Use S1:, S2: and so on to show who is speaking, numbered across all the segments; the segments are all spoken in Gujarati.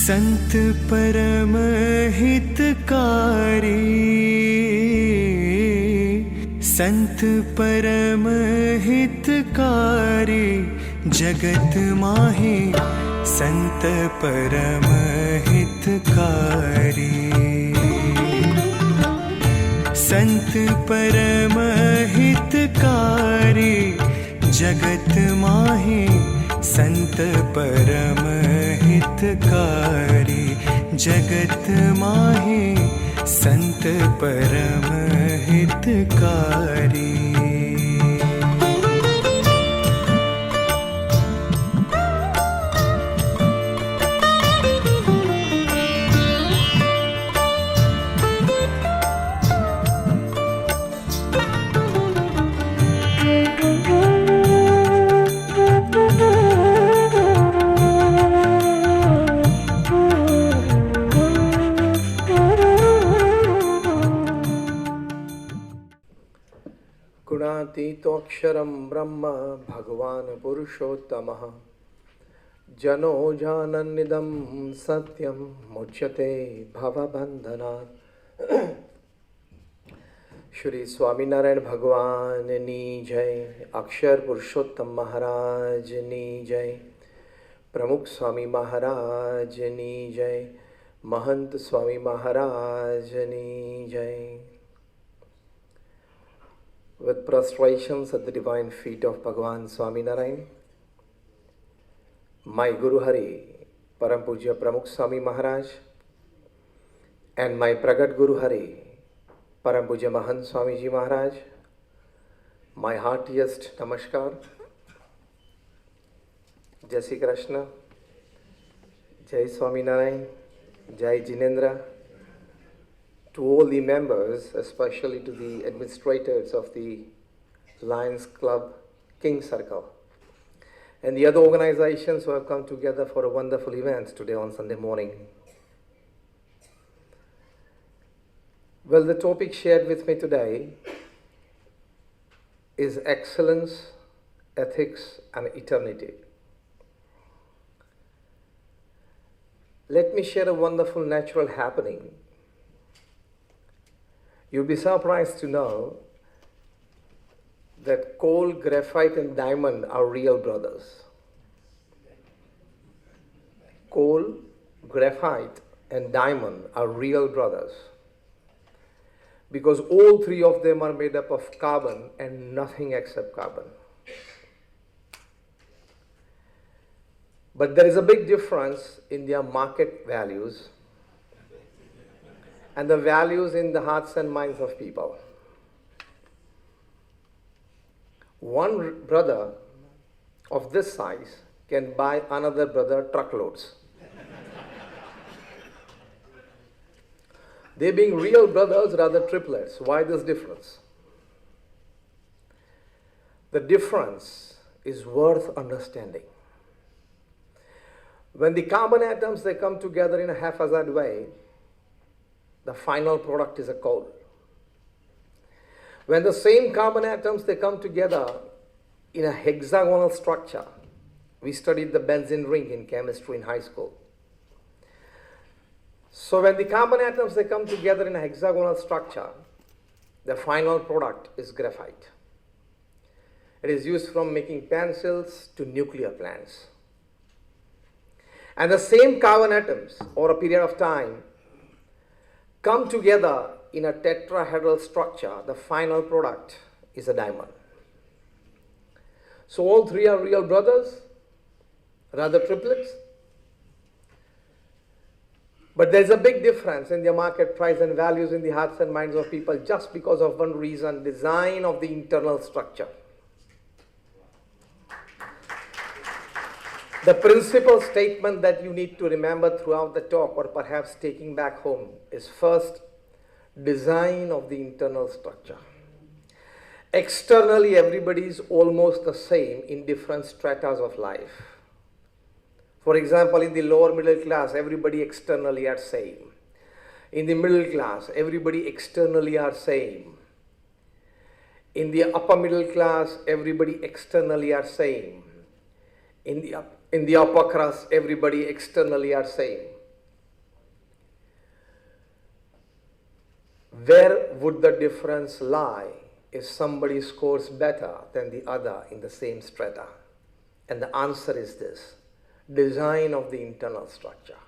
S1: संत परम हितकारी, संत परम हितकारी, जगत माहे संत परम हितकारी। संत परम हितकारी, जगत माहे संत परम हितकारी, जगत माहे संत परम हितकारी।
S2: गुणातीतोऽक्षरं ब्रह्म भगवान् पुरुषोत्तमः। जनो जानन्निदं सत्यं मुच्यते भवबन्धनात्। श्री स्वामीनारायण भगवाननी जय, अक्षर पुरुषोत्तम महाराजनी जय, प्रमुख स्वामी महाराजनी जय, महंत स्वामी महाराजनी जय। With prostrations at the divine feet of Bhagavan Swaminarayan, my Guru Hari, Param Pujya Pramukh Swami Maharaj, and my Pragat Guru Hari, Param Pujya Mahant Swamiji Maharaj, my heartiest Namaskar, Jai Shri Krishna, Jai Swaminarayan, Jai Jinendra, to all the members, especially to the administrators of the Lions Club King Circle, and the other organizations who have come together for a wonderful event today on Sunday morning. Well, the topic shared with me today is excellence, ethics, and eternity. Let me share a wonderful natural happening. You'll be surprised to know that coal, graphite, and diamond are real brothers. Coal, graphite, and diamond are real brothers because all three of them are made up of carbon and nothing except carbon. But there is a big difference in their market values and the values in the hearts and minds of people. One brother of this size can buy another brother truckloads. They being real brothers, rather triplets. Why this difference? The difference is worth understanding. When the carbon atoms, they come together in a haphazard way, the final product is a coal. When the same carbon atoms, they come together in a hexagonal structure. We studied the benzene ring in chemistry in high school. So when the carbon atoms, they come together in a hexagonal structure, the final product is graphite. It is used from making pencils to nuclear plants. And the same carbon atoms, over a period of time, come together in a tetrahedral structure. The final product is a diamond. So all three are real brothers, rather triplets. But there's a big difference in their market price and values in the hearts and minds of people just because of one reason: design of the internal structure. The principal statement that you need to remember throughout the talk, or perhaps taking back home, is first, design of the internal structure. Externally, everybody is almost the same in different stratas of life. For example, in the lower middle class, everybody externally are same. In the middle class, everybody externally are same. In the upper middle class, everybody externally are same. In the upper class, everybody externally are same. where would the difference lie if somebody scores better than the other in the same strata? And the answer is this: design of the internal structure.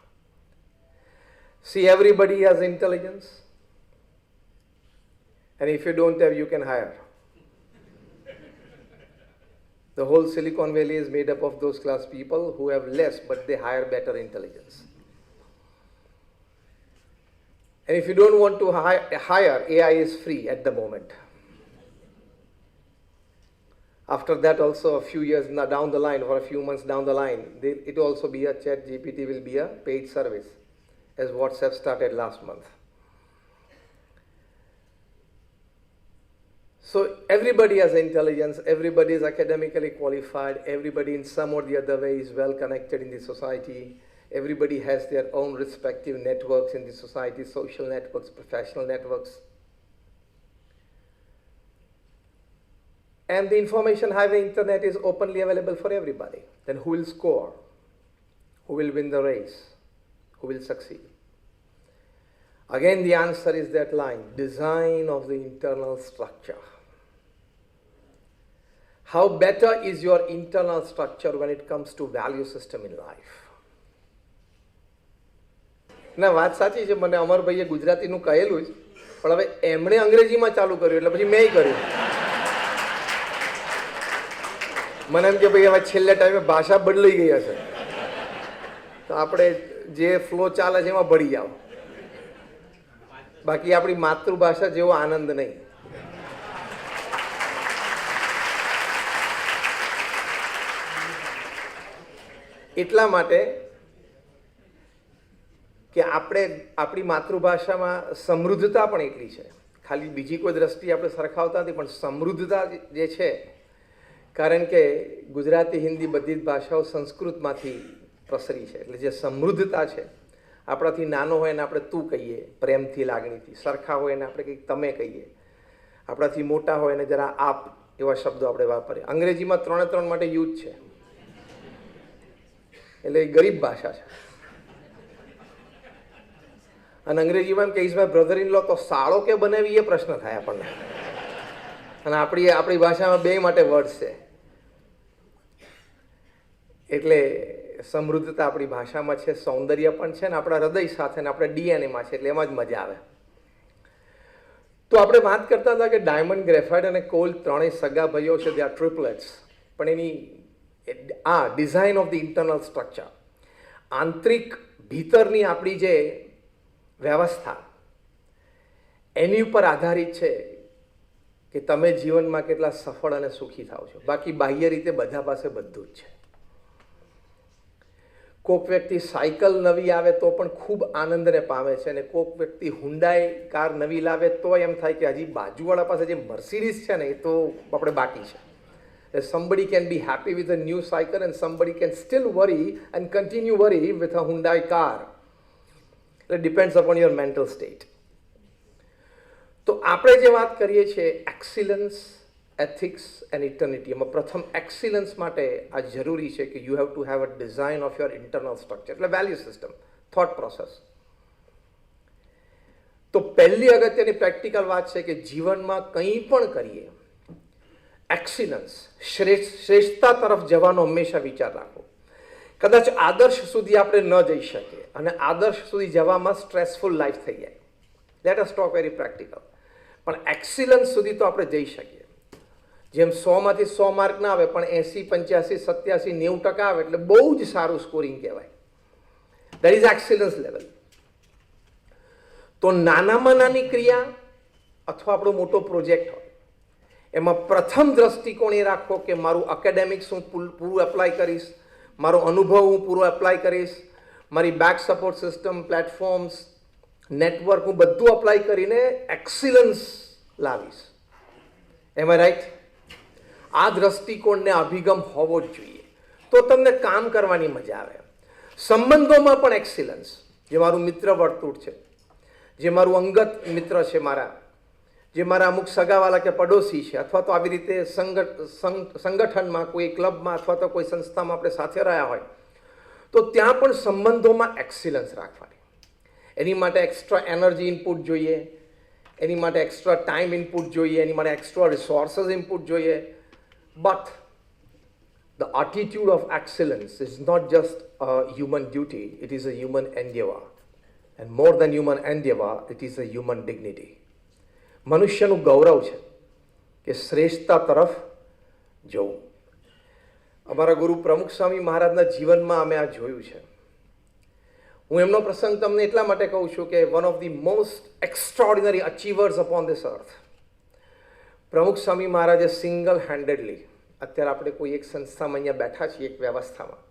S2: See, everybody has intelligence, and if you don't have, you can hire. The whole Silicon Valley is made up of those class people who have less, but they hire better intelligence. And if you don't want to hire, AI is free at the moment. After that also, a few years down the line, or a few months down the line, it will also be a ChatGPT will be a paid service, as WhatsApp started last month. So everybody has intelligence, everybody is academically qualified, everybody in some or the other way is well connected in the society, everybody has their own respective networks in the society, social networks, professional networks. And the information highway internet is openly available for everybody. Then who will score? Who will win the race? Who will succeed? Again, the answer is that line: design of the internal structure. How better is your internal structure when it comes to value system in life? ના વાત સાચી છે, મને અમર ભાઈએ ગુજરાતીનું કહેલું જ, પણ હવે એમણે અંગ્રેજીમાં ચાલુ કર્યું એટલે પછી મેં કર્યું. મને એમ કે ભાઈ હવે છેલ્લે ટાઈમે ભાષા બદલાઈ ગઈ હશે, તો આપણે જે ફ્લો ચાલે છે એમાં ભળી જાઓ. બાકી આપણી માતૃભાષા જેવો આનંદ નહીં. એટલા માટે કે આપણે આપણી માતૃભાષામાં સમૃદ્ધતા પણ એટલી છે. ખાલી બીજી કોઈ દ્રષ્ટિએ આપણે સરખાવતા નથી, પણ સમૃદ્ધતા જે છે, કારણ કે ગુજરાતી, હિન્દી બધી જ ભાષાઓ સંસ્કૃતમાંથી પ્રસરી છે. એટલે જે સમૃદ્ધતા છે, આપણાથી નાનો હોય ને આપણે તું કહીએ પ્રેમથી, લાગણીથી, સરખા હોય ને આપણે કંઈક તમે કહીએ, આપણાથી મોટા હોય ને જરા આપ, એવા શબ્દો આપણે વાપરીએ. અંગ્રેજીમાં 3 માટે યુઝ છે, એટલે એ ગરીબ ભાષા છે. અને અંગ્રેજીમાં એમ કહીશ માય બ્રધર ઇન લો, તો સાળો કે બનાવી એ પ્રશ્ન થાય આપણને. અને આપણી ભાષામાં બે માટે વર્ડ છે. એટલે સમૃદ્ધતા આપણી ભાષામાં છે, સૌંદર્ય પણ છે, ને આપણા હૃદય સાથે ને આપણા ડીએનએમાં છે, એટલે એમાં જ મજા આવે. તો આપણે વાત કરતા હતા કે ડાયમંડ, ગ્રેફાઇટ અને કોલ ત્રણેય સગા ભાઈઓ છે, દે આર ટ્રિપલેટ્સ. પણ એની design of the internal structure, આંતરિક ભીતરની આપણી જે વ્યવસ્થા, એની ઉપર આધારિત છે કે તમે જીવનમાં કેટલા સફળ અને સુખી થાવ છો. બાકી બાહ્ય રીતે બધા પાસે બધું જ છે. કોઈક વ્યક્તિ સાયકલ નવી આવે તો પણ ખૂબ આનંદને પામે છે, અને કોઈક વ્યક્તિ હુન્ડાઈ કાર નવી લાવે તો એમ થાય કે હજી બાજુવાળા પાસે જે મર્સિડીઝ છે ને એ તો આપણે બાકી છે. Somebody can be happy with a new cycle and somebody can still worry and continue worry with a Hyundai car. It depends upon your mental state. તો આપણે જે વાત કરીએ છીએ એક્સિલન્સ, એથિક્સ એન્ડ ઇટર્નિટી, એમાં પ્રથમ એક્સિલન્સ માટે આ જરૂરી છે કે you have to have a design of your internal structure, એટલે વેલ્યુ સિસ્ટમ, થોટ પ્રોસેસ. તો પહેલી અગત્યની પ્રેક્ટિકલ વાત છે કે જીવનમાં કંઈ પણ કરીએ, એક્સિલન્સ, શ્રેષ્ઠતા તરફ જવાનો હંમેશા વિચાર રાખો. કદાચ આદર્શ સુધી આપણે ન જઈ શકીએ, અને આદર્શ સુધી જવામાં સ્ટ્રેસફુલ લાઈફ થઈ જાય. Let us talk very practical. પણ એક્સિલન્સ સુધી તો આપણે જઈ શકીએ. જેમ 100માંથી 100 માર્ક ના આવે, પણ 80, 85, 87, 90% આવે એટલે બહુ જ સારું સ્કોરિંગ કહેવાય. That is excellence level. તો નાનામાં નાની ક્રિયા અથવા આપણો મોટો પ્રોજેક્ટ હોય, એમાં પ્રથમ દ્રષ્ટિકોણ એ રાખો કે મારું એકેડેમિક્સ હું પૂરું એપ્લાય કરીશ, મારો અનુભવ હું પૂરો એપ્લાય કરીશ, મારી back support system, platforms, network હું બધું અપ્લાય કરીને એક્સિલન્સ લાવીશ. એમ રાઈટ? આ દ્રષ્ટિકોણને અભિગમ હોવો જ જોઈએ, તો તમને કામ કરવાની મજા આવે. સંબંધોમાં પણ એક્સિલન્સ, જે મારું મિત્ર વર્તુળ છે, જે મારું અંગત મિત્ર છે, જે મારા અમુક સગાવાલા કે પડોશી છે, અથવા તો આવી રીતે સંગઠનમાં, કોઈ ક્લબમાં અથવા તો કોઈ સંસ્થામાં આપણે સાથે રહ્યા હોય, તો ત્યાં પણ સંબંધોમાં એક્સિલન્સ રાખવાની. એની માટે એક્સ્ટ્રા એનર્જી ઇનપુટ જોઈએ, એની માટે એક્સ્ટ્રા ટાઈમ ઇનપુટ જોઈએ, એની માટે એક્સ્ટ્રા રિસોર્સિસ ઇનપુટ જોઈએ. But the attitude of excellence is not just a human duty, it is a human endeavor. And more than human endeavor, it is a human dignity. મનુષ્યનું ગૌરવ છે કે શ્રેષ્ઠતા તરફ જવું. અમારા ગુરુ પ્રમુખ સ્વામી મહારાજના જીવનમાં અમે આ જોયું છે. હું એમનો પ્રસંગ તમને એટલા માટે કહું છું કે one of the most extraordinary achievers upon this અર્થ, પ્રમુખ સ્વામી મહારાજે સિંગલ હેન્ડેડલી, અત્યારે આપણે કોઈ એક સંસ્થામાં અહીંયા બેઠા છીએ, એક વ્યવસ્થામાં,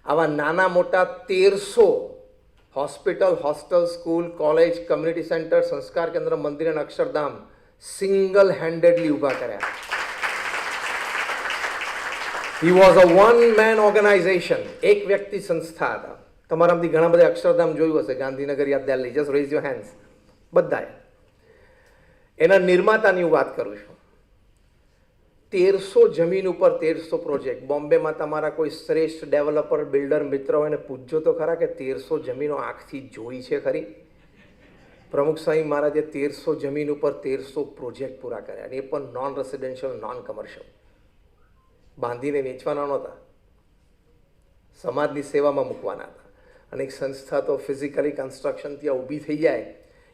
S2: આવા નાના મોટા 1300 hospital, hostel, school, college, community centre, સંસ્કાર કેન્દ્ર, મંદિર અને અક્ષરધામ સિંગલ હેન્ડેડલી ઊભા કર્યા. He was a one man organisation, એક વ્યક્તિ સંસ્થા હતા. તમારામાંથી ઘણા બધા અક્ષરધામ જોયું હશે, ગાંધીનગર યા Delhi, just raise your hands. બધાએ. એના નિર્માતાની હું વાત કરું છું. 1300 જમીન ઉપર 1300 પ્રોજેક્ટ. બોમ્બેમાં તમારા કોઈ શ્રેષ્ઠ ડેવલપર, બિલ્ડર મિત્ર હોય ને પૂછજો તો ખરા કે 1300 જમીનો આંખથી જોઈ છે ખરી? પ્રમુખ સ્વામી મહારાજે 1300 જમીન ઉપર 1300 પ્રોજેક્ટ પૂરા કર્યા, અને એ પણ નોન રેસિડેન્શિયલ, નોન કમર્શિયલ. બાંધીને વેચવાના નહોતા, સમાજની સેવામાં મૂકવાના હતા. અને એક સંસ્થા તો ફિઝિકલી કન્સ્ટ્રક્શન ત્યાં ઊભી થઈ જાય,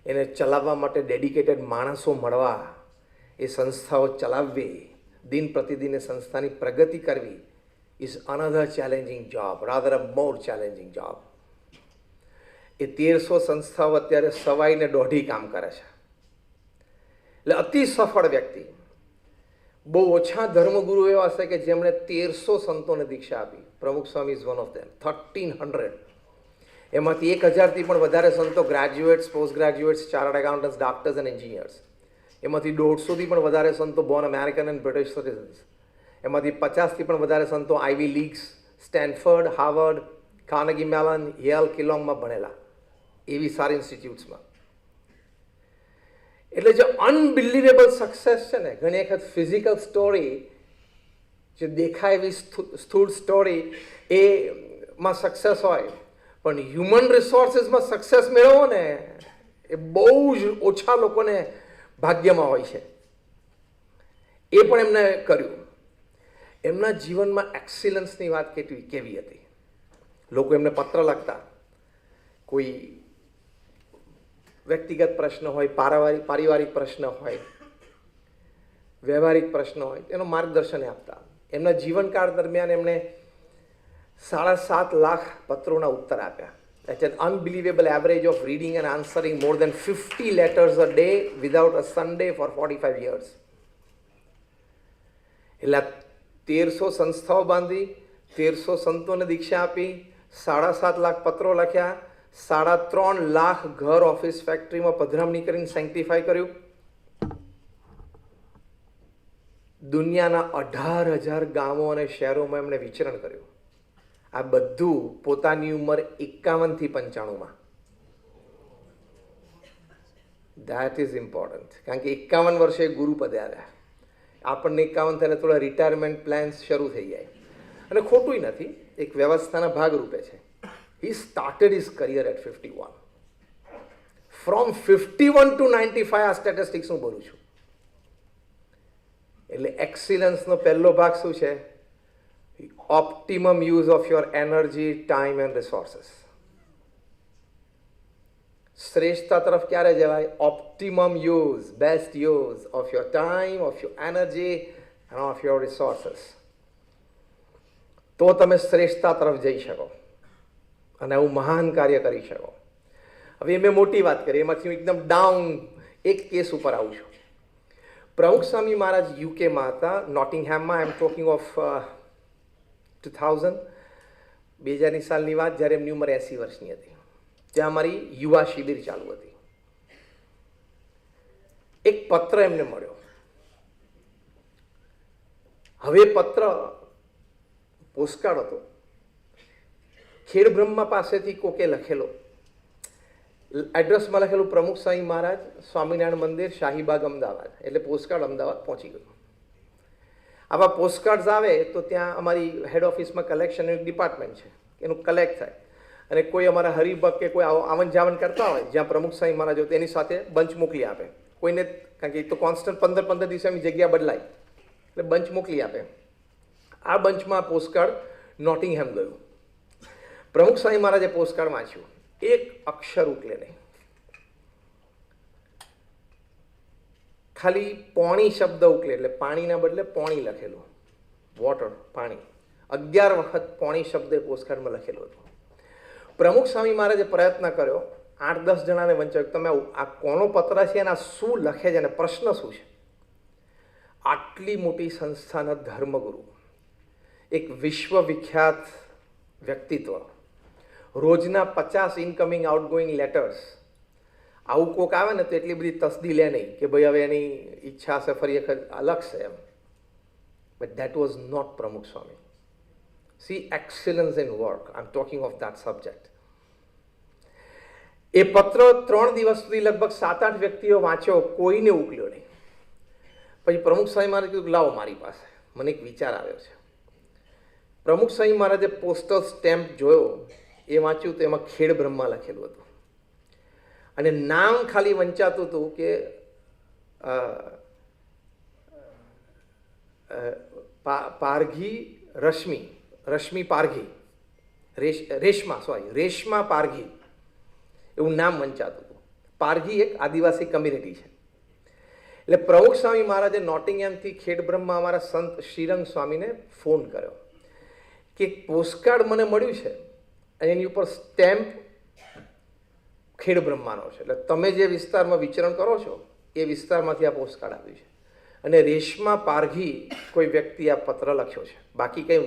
S2: એને ચલાવવા માટે ડેડિકેટેડ માણસો મળવા, એ સંસ્થાઓ ચલાવવી, દિન પ્રતિદિન સંસ્થાની પ્રગતિ કરવી is another challenging job, rather a more challenging job. એ 1300 સંસ્થાઓ અત્યારે 1.25 કામ કરે છે. એટલે અતિ સફળ વ્યક્તિ. બહુ ઓછા ધર્મગુરુ એવા હશે કે જેમણે 1300 સંતોને દીક્ષા આપી. Pramukh Swami is one of them. 1300. એમાંથી 1000થી પણ વધારે સંતો graduates, post graduates, chartered accountants, doctors અને એન્જિનિયર્સ. એમાંથી 150થી પણ વધારે સંતો born American and British citizens. એમાંથી 50થી પણ વધારે સંતો Ivy Leagues, Stanford, Harvard, Carnegie Mellon, Yale, કિલોંગમાં ભણેલા, એવી સારી ઇન્સ્ટિટ્યૂટ્સમાં. એટલે જે અનબિલિવેબલ સક્સેસ છે ને, ઘણી વખત ફિઝિકલ સ્ટોરી જે દેખાય એવી સ્થૂળ સ્ટોરી એમાં સક્સેસ હોય, પણ હ્યુમન રિસોર્સિસમાં સક્સેસ મેળવો ને એ બહુ જ ઓછા લોકોને ભાગ્યમાં હોય છે. એ પણ એમને કર્યું. એમના જીવનમાં એક્સિલન્સની વાત કેવી હતી. લોકો એમને પત્ર લખતા, કોઈ વ્યક્તિગત પ્રશ્ન હોય, પારિવારિક પ્રશ્ન હોય, વ્યવહારિક પ્રશ્ન હોય, એનું માર્ગદર્શન આપતા. એમના જીવનકાળ દરમિયાન એમણે 7.5 લાખ પત્રોના ઉત્તર આપ્યા. At an unbelievable average of reading and answering more than 50 letters a day without a Sunday for 45 years. એટલે 1300 સંસ્થાઓ બાંધી, 1300 સંતોને દીક્ષા આપી, 7.5 લાખ પત્રો લખ્યા, 3.5 લાખ ઘર, ઓફિસ, ફેક્ટરીમાં પધરામણી કરીને સેન્ક્ટિફાય કર્યું. દુનિયાના 18,000 ગામો અને શહેરોમાં એમણે વિચરણ કર્યું. આ બધું પોતાની ઉંમર 51 થી 95માં. That is important. કારણ કે 51 વર્ષે ગુરુ પદે આવ્યા. આપણને 51 થાય થોડા રિટાયરમેન્ટ પ્લાન્સ શરૂ થઈ જાય, અને ખોટું નથી, એક વ્યવસ્થાના ભાગરૂપે છે. He started his career at 51. From 51 to 95 આ સ્ટેટિસ્ટિક્સ હું બોલું છું. એટલે એક્સિલન્સનો પહેલો ભાગ શું છે? Optimum use of your energy, time and resources. શ્રેષ્ઠતા તરફ ક્યારે જવાય? Optimum use, best use of your time, of your energy end of your resources. તો તમે શ્રેષ્ઠતા તરફ જઈ શકો અને આવું મહાન કાર્ય કરી શકો. હવે મેં મોટી વાત કરી, એમાંથી હું એકદમ ડાઉન એક કેસ ઉપર આવું છું. પ્રમુખ સ્વામી મહારાજ યુકેમાં હતા, નોટિંગહેમમાં. આઈ એમ ટોકિંગ ઓફ 2000ની સાલની વાત, જ્યારે એમની ઉંમર 80 વર્ષની હતી. ત્યાં અમારી યુવા શિબિર ચાલુ હતી. એક પત્ર એમને મળ્યો. હવે પત્ર પોસ્ટકાર્ડ હતો. ખેડ બ્રહ્મા પાસેથી કોકે લખેલો. એડ્રેસમાં લખેલું પ્રમુખ સ્વામી મહારાજ, સ્વામિનારાયણ મંદિર, શાહીબાગ, અમદાવાદ. એટલે પોસ્ટકાર્ડ અમદાવાદ પહોંચી ગયું. આવા પોસ્ટકાર્ડ્સ આવે તો ત્યાં અમારી હેડ ઓફિસમાં કલેક્શનનું એક ડિપાર્ટમેન્ટ છે, એનું કલેક્ટ થાય. અને કોઈ અમારા હરિભક્ત કે કોઈ આવન જાવન કરતા હોય જ્યાં પ્રમુખ સ્વામી મહારાજ હોય, તેની સાથે બંચ મોકલી આપે. કોઈને, કારણ કે એ તો કોન્સ્ટન્ટ 15 દિવસે એમની જગ્યા બદલાય એટલે બંચ મોકલી આપે. આ બંચમાં પોસ્ટકાર્ડ નોટિંગહેમ ગયું. પ્રમુખ સ્વામી મહારાજે પોસ્ટકાર્ડ વાંચ્યું, એક અક્ષર ઉકલે નહીં, ખાલી પોણી શબ્દ ઉકલે, એટલે પાણીના બદલે પોણી લખેલું, વોટર, પાણી. 11 વખત પોણી શબ્દ એ પોસ્ટકાર્ડમાં લખેલો હતો. પ્રમુખ સ્વામી મહારાજે પ્રયત્ન કર્યો, 8-10 જણાને વંચાવ્યું, તમે આ કોનો પત્ર છે અને આ શું લખે છે અને પ્રશ્ન શું છે. આટલી મોટી સંસ્થાના ધર્મગુરુ, એક વિશ્વવિખ્યાત વ્યક્તિત્વ, રોજના 50 ઇનકમિંગ આઉટગોઈંગ લેટર્સ, આવું કોક આવે ને તો એટલી બધી તસદી લે નહીં કે ભાઈ હવે એની ઈચ્છા હશે ફરી એક અલગ છે એમ. But that was not Pramukh Swami. See excellence in work, I am talking of that subject. એ પત્ર 3 દિવસ સુધી લગભગ 7-8 વ્યક્તિઓ વાંચ્યો, કોઈને ઉકલ્યો નહીં. પછી પ્રમુખ સ્વામી મહારાજ કીધું લાવો મારી પાસે, મને એક વિચાર આવ્યો છે. પ્રમુખ સ્વામી મહારાજે પોસ્ટલ સ્ટેમ્પ જોયો, એ વાંચ્યું તો એમાં ખેડ બ્રહ્મા લખેલું હતું અને નામ ખાલી વંચાતું હતું કે પારઘી રશ્મિ પારઘી, રેશમા પારઘી એવું નામ વંચાતું હતું. પારઘી એક આદિવાસી કમ્યુનિટી છે. એટલે પ્રમુખ સ્વામી મહારાજે નોટિંગહેમથી ખેડ બ્રહ્મા અમારા સંત શ્રીરંગ સ્વામીને ફોન કર્યો કે પોસ્ટકાર્ડ મને મળ્યું છે અને એની ઉપર સ્ટેમ્પ ખેડ બ્રહ્માનો છે, એટલે તમે જે વિસ્તારમાં વિચરણ કરો છો એ વિસ્તારમાંથી આ પોસ્ટકાર્ડ આવ્યું છે અને રેશમા પારઘી કોઈ વ્યક્તિ આ પત્ર લખ્યો છે, બાકી કંઈ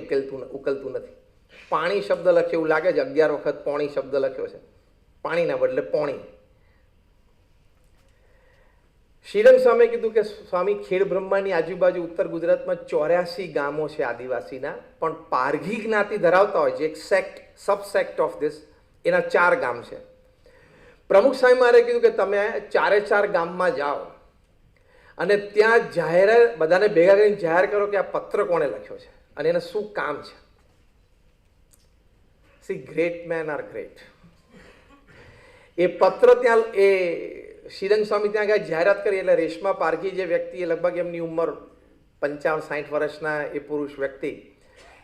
S2: ઉકલતું નથી. પાણી શબ્દ લખ્યો એવું લાગે છે, 11 વખત પોણી શબ્દ લખ્યો છે, પાણીના બદલે પોણી. શ્રીરંગ સ્વામીએ કીધું કે સ્વામી, ખેડ બ્રહ્માની આજુબાજુ ઉત્તર ગુજરાતમાં 84 ગામો છે આદિવાસીના, પણ પારઘી જ્ઞાતિ ધરાવતા હોય છે, એક સેક્ટ, સબસેક્ટ ઓફ ધીસ, એના 4 ગામ છે. પ્રમુખ સ્વામી મહારાજે કીધું કે તમે 4 ગામમાં જાઓ અને ત્યાં બધાને ભેગા કરીને જાહેર કરો કે આ પત્ર કોણે લખ્યો છે અને એને શું કામ છે. See, great men are great. એ પત્ર ત્યાં શ્રીરંગ સ્વામી ત્યાં ગયા, જાહેરાત કરી, એટલે રેશમા પારઘી જે વ્યક્તિ, એ લગભગ એમની ઉંમર 55-60 વર્ષના એ પુરુષ વ્યક્તિ,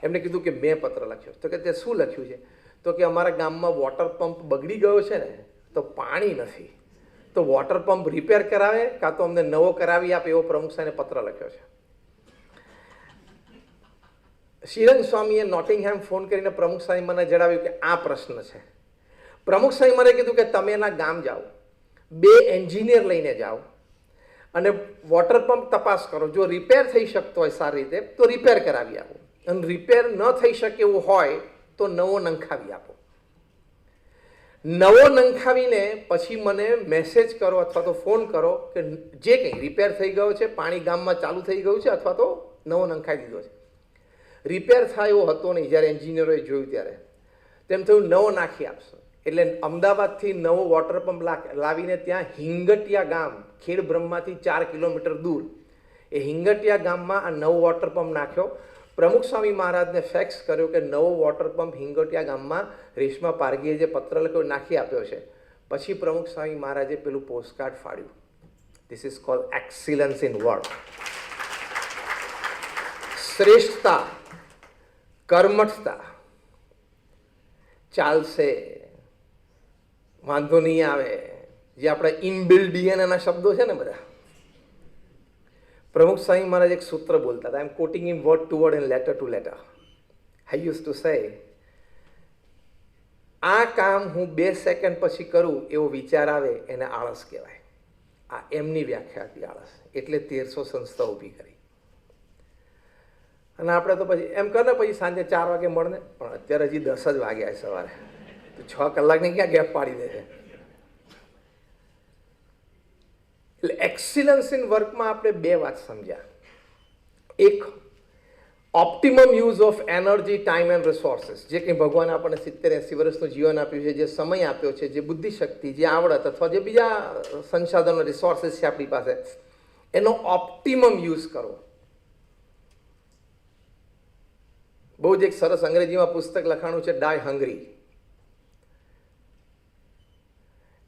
S2: એમને કીધું કે મેં પત્ર લખ્યો. તો કે તે શું લખ્યું છે? તો કે અમારા ગામમાં વોટર પંપ બગડી ગયો છે ને, તો પાણી નથી, તો વોટર પંપ રિપેર કરાવે કાં તો અમને નવો કરાવી આપે, એવો પ્રમુખ સાહેબને પત્ર લખ્યો છે. શ્રીરંગ સ્વામીએ નોટિંગહેમ ફોન કરીને પ્રમુખ સાહેબ મને જણાવ્યું કે આ પ્રશ્ન છે. પ્રમુખ સાહેબ મને કીધું કે તમે એના ગામ જાઓ, 2 એન્જિનિયર લઈને જાઓ અને વોટર પંપ તપાસ કરો, જો રિપેર થઈ શકતો હોય સારી રીતે તો રિપેર કરાવી આપો, અને રિપેર ન થઈ શકે એવું હોય તો નવો નંખાવી આપો. નવો નંખાવીને પછી મને મેસેજ કરો અથવા તો ફોન કરો કે જે કંઈ રિપેર થઈ ગયો છે, પાણી ગામમાં ચાલુ થઈ ગયું છે અથવા તો નવો નંખાવી દીધો છે. રિપેર થાય એવો હતો નહીં. જ્યારે એન્જિનિયરોએ જોયું ત્યારે તેમ થયું નવો નાખી આપશો. એટલે અમદાવાદથી નવો વોટર પંપ લાવીને ત્યાં હિંગટિયા ગામ, ખેડ બ્રહ્માથી 4 કિલોમીટર દૂર, એ હિંગટિયા ગામમાં આ નવો વોટર પંપ નાખ્યો. પ્રમુખ સ્વામી મહારાજને ફેક્સ કર્યો કે નવો વોટર પંપ હિંગટિયા ગામમાં રેશમા પારઘીએ જે પત્ર લખ્યો નાખી આપ્યો છે. પછી પ્રમુખ સ્વામી મહારાજે પેલું પોસ્ટકાર્ડ ફાડ્યું. This is called excellence in work. શ્રેષ્ઠતા, કર્મઠતા, ચાલશે, વાંધો નહીં આવે, જે આપણા ઇનબિલ્ડ ડીએનએના શબ્દો છે ને બધા. પ્રમુખ સ્વામી મહારાજ એક સૂત્ર બોલતા હતા, I am quoting in word to word and letter to letter. I use to say, આ કામ હું 2 સેકન્ડ પછી કરું એવો વિચાર આવે એને આળસ કહેવાય. આ એમની વ્યાખ્યા હતી આળસ. એટલે 1300 સંસ્થા ઊભી કરી. અને આપણે તો પછી એમ કરે પછી સાંજે 4 વાગે મળને, પણ અત્યારે હજી 10 જ વાગ્યા સવારે, તો 6 કલાકની ક્યાં ગેપ પાડી દે છે. એટલે એક્સિલન્સ ઇન વર્કમાં આપણે 2 વાત સમજ્યા. એક, optimum use of energy, time and resources. જે કંઈ ભગવાને આપણને 70-80 વર્ષનું જીવન આપ્યું છે, જે સમય આપ્યો છે, જે બુદ્ધિશક્તિ, જે આવડત અથવા જે બીજા સંસાધનો, રિસોર્સિસ છે આપણી પાસે, એનો ઓપ્ટિમમ યુઝ કરવો. બહુ જ એક સરસ અંગ્રેજીમાં પુસ્તક લખાણું છે, ડાય હંગ્રી.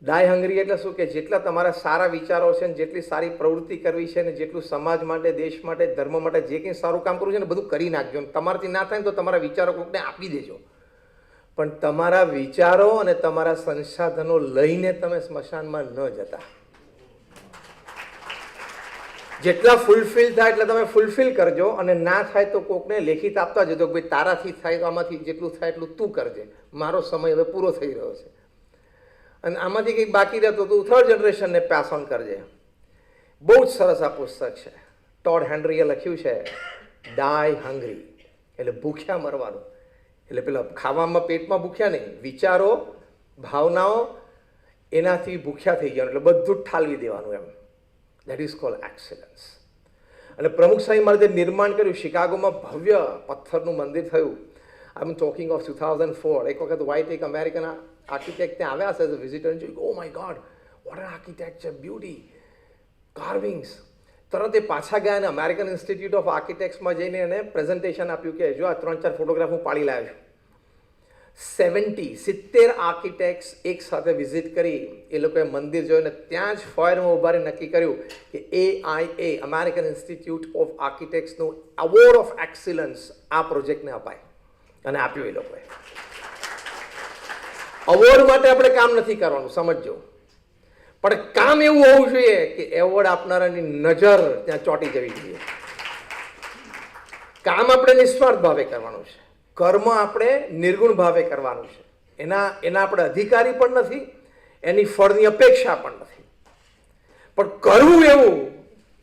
S2: ડાય હંગરી એટલે શું કે જેટલા તમારા સારા વિચારો છે ને જેટલી સારી પ્રવૃત્તિ કરવી છે ને જેટલું સમાજ માટે, દેશ માટે, ધર્મ માટે જે કંઈ સારું કામ કરવું છે ને બધું કરી નાખજો. તમારાથી ના થાય ને તો તમારા વિચારો કોઈને આપી દેજો. પણ તમારા વિચારો અને તમારા સંસાધનો લઈને તમે સ્મશાનમાં ન જતા. જેટલા ફૂલફિલ થાય એટલે તમે ફૂલફિલ કરજો અને ના થાય તો કોકને લેખિત આપતા જજો કે ભાઈ તારાથી થાય તો આમાંથી જેટલું થાય એટલું તું કરજે, મારો સમય હવે પૂરો થઈ રહ્યો છે. અને આમાંથી કંઈક બાકી રહેતું તું થર્ડ જનરેશનને પાસ ઓન કરજે. બહુ જ સરસ આ પુસ્તક છે. ટોડ હેનરીએ લખ્યું છે ડાય હંગ્રી, એટલે ભૂખ્યા મરવાનું. એટલે પેલા ખાવામાં પેટમાં ભૂખ્યા નહીં, વિચારો, ભાવનાઓ એનાથી ભૂખ્યા થઈ ગયા એટલે બધું જ ઠાલવી દેવાનું એમ. That is called excellence. અને પ્રમુખ સાહેબ મારે જે નિર્માણ કર્યું શિકાગોમાં ભવ્ય પથ્થરનું મંદિર થયું. આઈ એમ ટોકિંગ ઓફ 2004. એક વખત વ્હાઇટ એક અમેરિકન આર્કિટેક્ટ ત્યાં આવ્યા હશે વિઝિટર, જોયું oh my God what an architecture, beauty, carvings. તરત એ પાછા ગયા અને અમેરિકન ઇન્સ્ટિટ્યૂટ ઓફ આર્કિટેક્ટ્સમાં જઈને એને પ્રેઝન્ટેશન આપ્યું કે જો આ 3-4 ફોટોગ્રાફ હું પાડી લાવ્યો છું. 70 આર્કિટેક્ટ્સ એક સાથે વિઝિટ કરી એ લોકોએ મંદિર જોઈને ત્યાં જ ફોયરમાં ઉભા રહી નક્કી કર્યું કે AIA અમેરિકન ઇન્સ્ટિટ્યૂટ ઓફ આર્કિટેક્ટ્સનું એવોર્ડ ઓફ એક્સિલન્સ આ પ્રોજેક્ટને અપાય અને આપ્યું એ લોકોએ. એવોર્ડ માટે આપણે કામ નથી કરવાનું, સમજજો, પણ કામ એવું હોવું જોઈએ કે એવોર્ડ આપનારાની નજર ત્યાં ચોંટી જવી જોઈએ. કામ આપણે નિસ્વાર્થ ભાવે કરવાનું છે, કર્મ આપણે નિર્ગુણ ભાવે કરવાનું છે. એના આપણે અધિકારી પણ નથી, એની ફળની અપેક્ષા પણ નથી, પણ કરવું એવું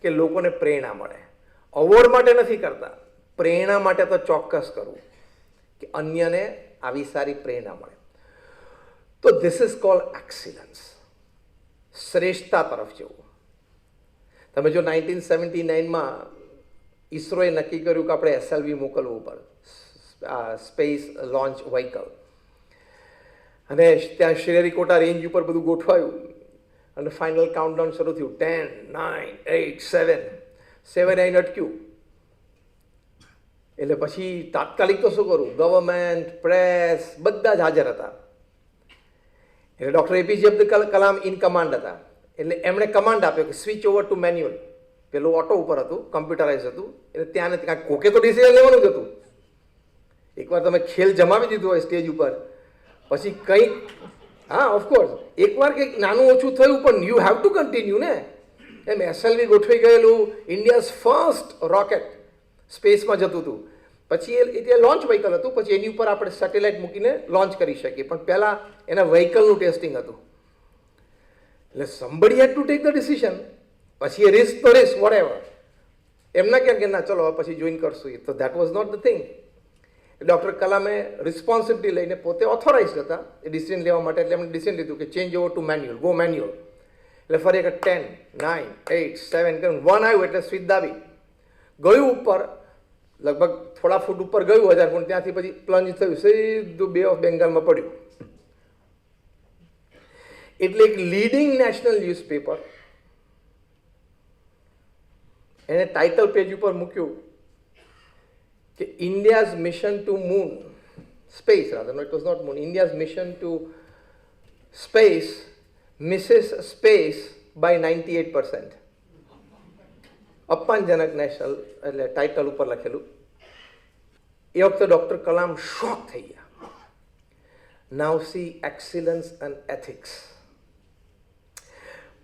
S2: કે લોકોને પ્રેરણા મળે. એવોર્ડ માટે નથી કરતા, પ્રેરણા માટે તો ચોક્કસ કરવું કે અન્યને આવી સારી પ્રેરણા મળે. તો ધીસ ઇઝ કોલ્ડ એક્સિલન્સ, શ્રેષ્ઠતા તરફ જવું. તમે જો 1979માં ઈસરોએ નક્કી કર્યું કે આપણે SLV મોકલવું પડે, સ્પેસ લોન્ચ વ્હીકલ, અને ત્યાં શ્રીહરિકોટા રેન્જ ઉપર બધું ગોઠવાયું અને ફાઇનલ કાઉન્ટડાઉન શરૂ થયું. 10, 9, 8, 7, 9 અટક્યું. એટલે પછી તાત્કાલિક તો શું કરું, ગવર્મેન્ટ, પ્રેસ બધા જ હાજર હતા. એટલે doctor APJ Abdul Kalam in command હતા. એટલે એમણે કમાન્ડ આપ્યો કે સ્વિચ ઓવર ટુ મેન્યુઅલ. પેલું ઓટો ઉપર હતું, કમ્પ્યુટરાઇઝ હતું, એટલે ત્યાં નથી, કારણ કોકે તો ડિસિઝન લેવાનું જ હતું. એકવાર તમે ખેલ જમાવી દીધું હોય સ્ટેજ ઉપર પછી કંઈક, હા ઓફકોર્સ એકવાર કંઈક નાનું ઓછું થયું પણ યુ હેવ ટુ કન્ટિન્યુ ને. એમ SLV ગોઠવાઈ ગયેલું, ઇન્ડિયાઝ ફર્સ્ટ રોકેટ સ્પેસમાં જતું હતું. પછી એ લોન્ચ વ્હીકલ હતું, પછી એની ઉપર આપણે સેટેલાઇટ મૂકીને લોન્ચ કરી શકીએ, પણ પહેલાં એના વ્હીકલનું ટેસ્ટિંગ હતું. એટલે somebody had to take the decision. પછી એ રિસ્ક તો રિસ્ક વોટ એમના કેમ કે ના ચલો પછી જોઈન કરશું, તો that was not the thing. Doctor કલામે રિસ્પોન્સિબિલિટી લઈને પોતે ઓથોરાઇઝ હતા એ ડિસિઝન લેવા માટે, એટલે એમણે ડિસિઝન લીધું કે change over to manual, go manual. એટલે ફરી એક 10, 9, 8, 7 કરીને 1 આવ્યું એટલે સ્વિચ દાબી ગયું ઉપર, લગભગ થોડા ફૂટ ઉપર ગયું 1000 ફૂટ, ત્યાંથી પછી પ્લન્જ થયું, સીધું બે ઓફ બેંગાલમાં પડ્યું. એટલે એક લીડિંગ નેશનલ ન્યૂઝપેપર એને ટાઇટલ પેજ ઉપર મૂક્યું કે India's mission to moon, space rather, no it was not moon, India's mission to space misses space by 98%. અપમાનજનક નેશનલ એટલે ટાઇટલ ઉપર લખેલું. એ વખતે ડૉક્ટર કલામ શોક થઈ ગયા. Now see excellence and ethics.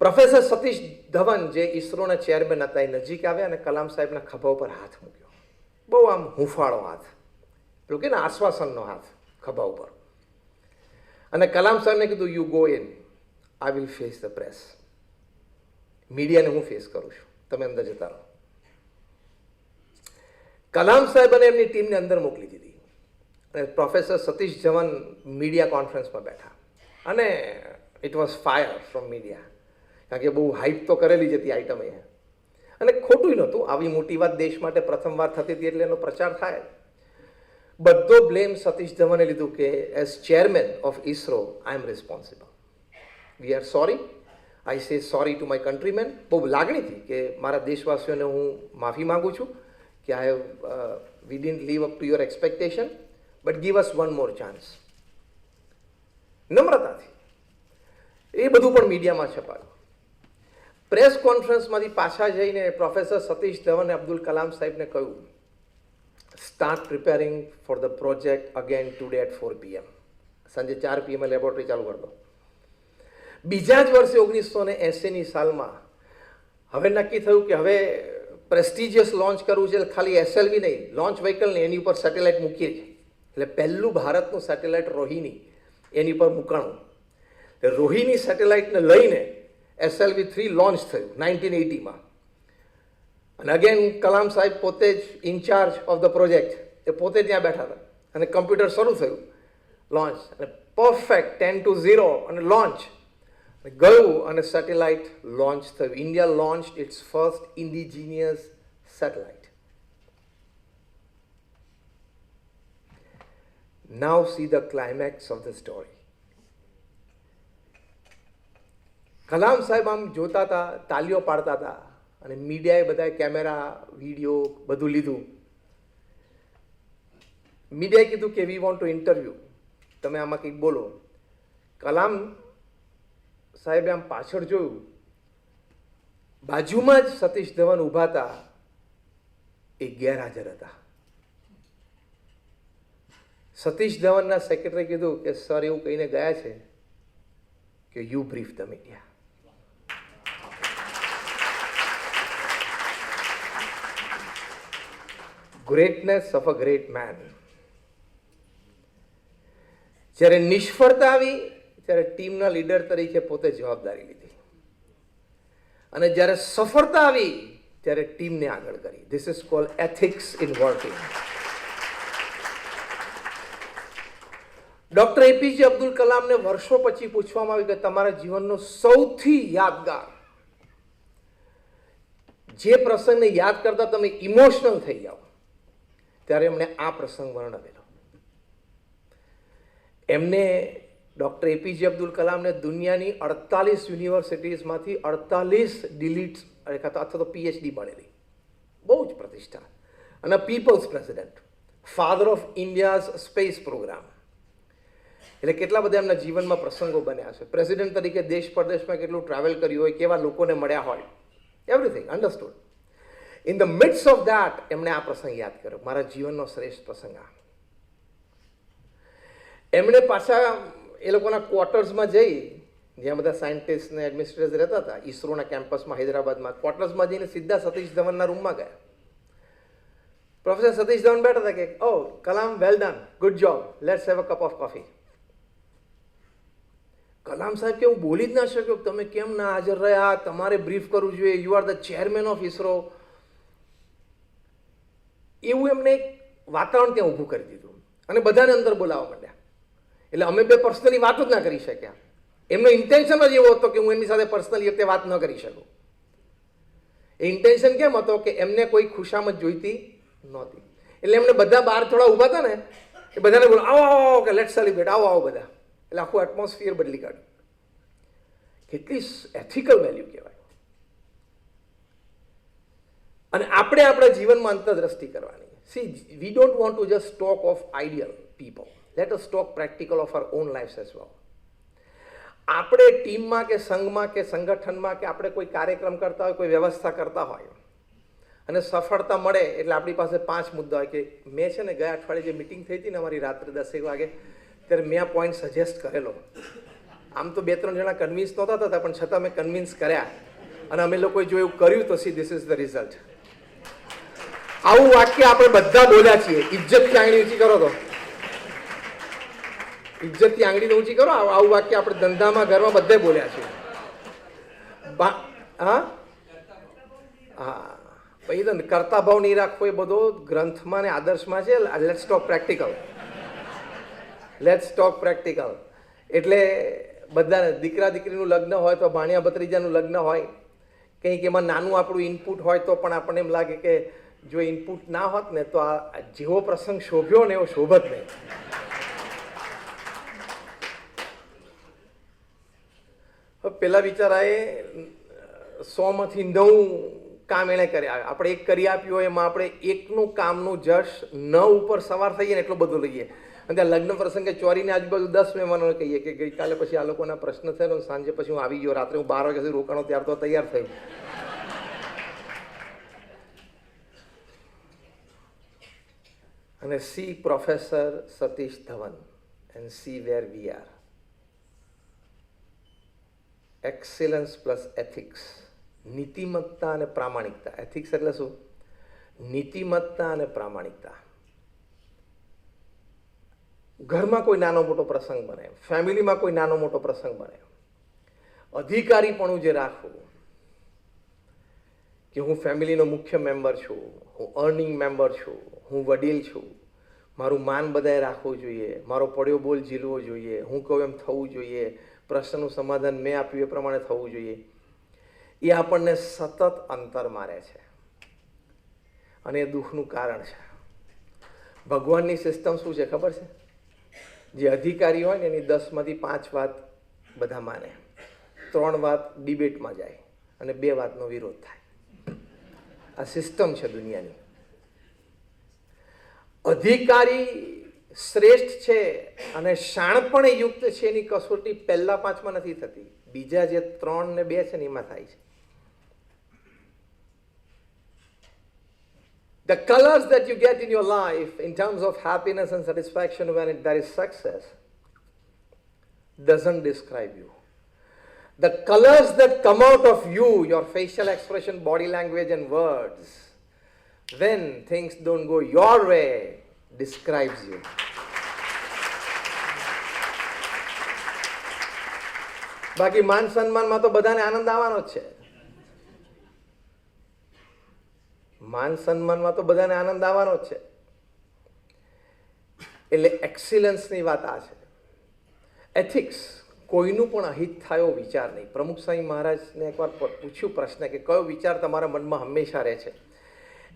S2: Professor Satish Dhawan જે ઈસરોના ચેરમેન હતા એ નજીક આવ્યા અને કલામ સાહેબના ખભા ઉપર હાથ મૂક્યો. બહુ આમ હુંફાળો હાથ, પેલું કે ને આશ્વાસનનો હાથ ખભા ઉપર. અને કલામ સાહેબને કીધું you go in, I will face the press. મીડિયાને હું ફેસ કરું છું, તમે અંદર જતા રહો. કલામ સાહેબ અને એમની ટીમને અંદર મોકલી દીધી અને પ્રોફેસર સતીશ ધવન મીડિયા કોન્ફરન્સમાં બેઠા અને it was fire from media, કારણ કે બહુ હાઇપ તો કરેલી જ હતી આઈટમ એ, અને ખોટું નહોતું. આવી મોટી વાત દેશ માટે પ્રથમવાર થતી હતી એટલે એનો પ્રચાર થાય. બધો બ્લેમ સતીશ ધવને લીધું કે as chairman of ISRO I am responsible. We are sorry, I say sorry to my કન્ટ્રીમેન. બહુ લાગણીથી કે મારા દેશવાસીઓને હું માફી માગું છું કે I have we didn't live up to your expectation, but give us one more chance. નમ્રતાથી એ બધું પણ મીડિયામાં છપાયું. પ્રેસ કોન્ફરન્સમાંથી પાછા જઈને પ્રોફેસર સતીશ ધવને અબ્દુલ કલામ સાહેબને કહ્યું, start preparing for the project again today at 4 PM. સાંજે 4 PM લેબોરેટરી ચાલુ કરી દો. બીજા જ વર્ષે 1980ની સાલમાં હવે નક્કી થયું કે હવે પ્રેસ્ટિજિયસ લોન્ચ કરવું છે. ખાલી SLV નહીં, લોન્ચ વ્હીકલ નહીં, એની ઉપર સેટેલાઇટ મૂકીએ છીએ. એટલે પહેલું ભારતનું સેટેલાઇટ રોહિણી એની પર મૂકાણું. રોહિણી સેટેલાઇટને લઈને SLV-3 લોન્ચ થયું 1980માં. અને અગેન કલામ સાહેબ પોતે જ ઇન્ચાર્જ ઓફ ધ પ્રોજેક્ટ, એ પોતે ત્યાં બેઠા હતા અને કમ્પ્યુટર શરૂ થયું લોન્ચ, અને પરફેક્ટ 10 to 0 અને લોન્ચ ગયું અને સેટેલાઇટ લોન્ચ થયું. India launch its first indigenous satellite. Now see the climax of the story. Kalam સાહેબ આમ જોતા હતા, તાલીઓ પાડતા હતા, અને મીડિયાએ બધાએ કેમેરા, વિડીયો બધું લીધું. મીડિયાએ કીધું કે વી વોન્ટ ટુ ઇન્ટરવ્યૂ, તમે આમાં કંઈક બોલો. કલામ સાહેબે આમ પાછળ જોયું, બાજુમાં જ સતીશ ધવન ઊભા હતા, એ ગેરહાજર હતા. સતીશ ધવનના સેક્રેટરી કીધું કે સર એવું કહીને ગયા છે કે you brief the media. Greatness of a great man. જ્યારે નિષ્ફળતા આવી ત્યારે ટીમના લીડર તરીકે પોતે જવાબદારી લીધી, અને જ્યારે સફળતા આવી ત્યારે ટીમને આગળ કરી. This is called ethics in working. Doctor APJ Abdul કલામને વર્ષો પછી પૂછવામાં આવ્યું કે તમારા જીવનનો સૌથી યાદગાર જે પ્રસંગને યાદ કરતા તમે ઇમોશનલ થઈ જાઓ, ત્યારે એમણે આ પ્રસંગ વર્ણવેલો. એમને ડૉક્ટર APJ અબ્દુલ કલામને દુનિયાની 48 યુનિવર્સિટીઝમાંથી 48 ડિલીટ્સ અથવા તો PhD મળેલી, બહુ જ પ્રતિષ્ઠા, અને people's president, father of India's space programme. એટલે કેટલા બધા એમના જીવનમાં પ્રસંગો બન્યા છે. પ્રેસિડેન્ટ તરીકે દેશ પરદેશમાં કેટલું ટ્રાવેલ કર્યું હોય, કેવા લોકોને મળ્યા હોય, everything understood. In the midst of that એમણે આ પ્રસંગ યાદ કર્યો, મારા જીવનનો શ્રેષ્ઠ પ્રસંગ આ. એમણે પાછા એ લોકોના ક્વાર્ટર્સમાં જઈ, જ્યાં બધા સાયન્ટિસ્ટ ને એડમિનિસ્ટ્રેટર્સ રહેતા હતા, ઈસરોના કેમ્પસમાં હૈદરાબાદમાં, ક્વાર્ટર્સમાં જઈને સીધા સતીશ ધવનના રૂમમાં ગયા. પ્રોફેસર સતીશ ધવન બેઠા હતા કે oh Kalam, well done, good job, let's have a cup of coffee. Kalam સાહેબ કે હું બોલી જ ના શક્યો, તમે કેમ ના હાજર રહ્યા, તમારે બ્રીફ કરવું જોઈએ, you are the chairman of ISRO. એવું એમને એક વાતાવરણ ત્યાં ઊભું કરી દીધું, અને બધાને અંદર બોલાવવા માંડ્યા. એટલે અમે બે પર્સનલી વાત જ ના કરી શક્યા. એમનો ઇન્ટેન્શન જ એવો હતો કે હું એમની સાથે પર્સનલી રીતે વાત ન કરી શકું. એ ઇન્ટેન્શન કેમ હતો કે એમને કોઈ ખુશામત જોઈતી નહોતી. એટલે એમને બધા બહાર થોડા ઊભા હતા ને, એ બધાને બોલો આવો આવો કે લેટ સેલિબ્રેટ, આવો આવો બધા. એટલે આખું એટમોસ્ફિયર બદલી કાઢ્યું. કેટલી એથિકલ વેલ્યુ કહેવાય. અને આપણે આપણા જીવનમાં અંતરદ્રષ્ટિ કરવાની. C, we don't want to just talk of ideal people, let us talk practical of are on life as well. આપણે ટીમમાં કે સંઘમાં કે સંગઠનમાં કે આપણે કોઈ કાર્યક્રમ કરતા હોય, કોઈ વ્યવસ્થા કરતા હોય, અને સફળતા મળે એટલે આપણી પાસે 5 મુદ્દા હોય કે મેં છે ને ગયા અઠવાડિયે જે મિટિંગ થઈ હતી ને અમારી રાત્રે 10 વાગે, ત્યારે મેં આ પોઈન્ટ સજેસ્ટ કરેલો. આમ તો 2-3 જણા કન્વિન્સ નહોતા થતા, પણ છતાં મેં કન્વિન્સ કર્યા, અને અમે લોકોએ જો એવું કર્યું તો see this is the result. આવું વાક્ય આપણે બધા બોલ્યા છીએ. ઇજ્જતથી આંગળી ઊંચી કરો તો, ઇજ્જતથી આંગળી ઊંચી કરો, આવું વાક્ય આપણે ધંધામાં, ઘરમાં બધે બોલ્યા છીએ. હા હા, પછી તો કરતા ભાવ નહીં રાખવો, એ બધો ગ્રંથમાં ને આદર્શમાં છે. Let's talk practical, let's talk practical. એટલે બધાને દીકરા દીકરીનું લગ્ન હોય તો ભાણિયા ભત્રીજાનું લગ્ન હોય, કંઈક એમાં નાનું આપણું ઇનપુટ હોય તો પણ આપણને એમ લાગે કે જો ઇનપુટ ના હોત ને તો આ જેવો પ્રસંગ શોભ્યો ને એવો શોભત નહીં. પેલા બિચારાએ 100માંથી 9 કામ એણે કર્યા. આપણે 1 કરી આપ્યું હોય, એમાં આપણે 1નું કામનું જશ 9 ઉપર સવાર થઈએ ને એટલું બધું લઈએ. અને ત્યાં લગ્ન પ્રસંગે ચોરીને આજુબાજુ 10 મહેમાનોને કહીએ કે ગઈકાલે પછી આ લોકોના પ્રશ્ન થયેલો, સાંજે પછી હું આવી ગયો, રાત્રે હું 12 વાગ્યા સુધી રોકાણો, ત્યાર તો તૈયાર થયું. અને see professor Satish Dhawan and see where we are. Excellence plus ethics, નીતિમત્તા અને પ્રામાણિકતા. એથિક્સ એટલે શું? નીતિમત્તા અને પ્રામાણિકતા. ઘરમાં કોઈ નાનો મોટો પ્રસંગ બને, ફેમિલીમાં કોઈ નાનો મોટો પ્રસંગ બને, અધિકારીપણું જે રાખવું કે હું ફેમિલીનો મુખ્ય મેમ્બર છું, હું અર્નિંગ મેમ્બર છું, હું વડીલ છું, મારું માન બધાએ રાખવું જોઈએ, મારો પડ્યો બોલ ઝીલવો જોઈએ, હું કહું એમ થવું જોઈએ, પ્રશ્નનું સમાધાન મેં આપ્યું એ પ્રમાણે થવું જોઈએ, એ આપણને સતત અંતર મારે છે અને એ દુઃખનું કારણ છે. ભગવાનની સિસ્ટમ શું છે ખબર છે? જે અધિકારી હોય ને એની 10માંથી 5 વાત બધા માને, 3 વાત ડિબેટમાં જાય અને 2 વાતનો વિરોધ થાય. આ સિસ્ટમ છે દુનિયાની. અધિકારી શ્રેષ્ઠ છે અને શાણપણે યુક્ત છે એની કસોટી પહેલા 5માં નથી થતી, બીજા જે 3 ને 2 છે ને એમાં થાય છે. The colors that you get in your life in terms of happiness and satisfaction when there is success doesn't describe you. The colors that come out of you, your facial expression, body language and words, when things don't go your way, describes you. બાકી માન સન્માનમાં તો બધાને આનંદ આવવાનો જ છે. માન સન્માનમાં તો બધાને આનંદ આવવાનો જ છે. એટલે એક્સિલન્સની વાત આ છે. એથિક્સ, કોઈનું પણ અહિત થાય વિચાર નહીં. પ્રમુખ સ્વામી મહારાજને એકવાર પૂછ્યું પ્રશ્ન કે કયો વિચાર તમારા મનમાં હંમેશા રહે છે?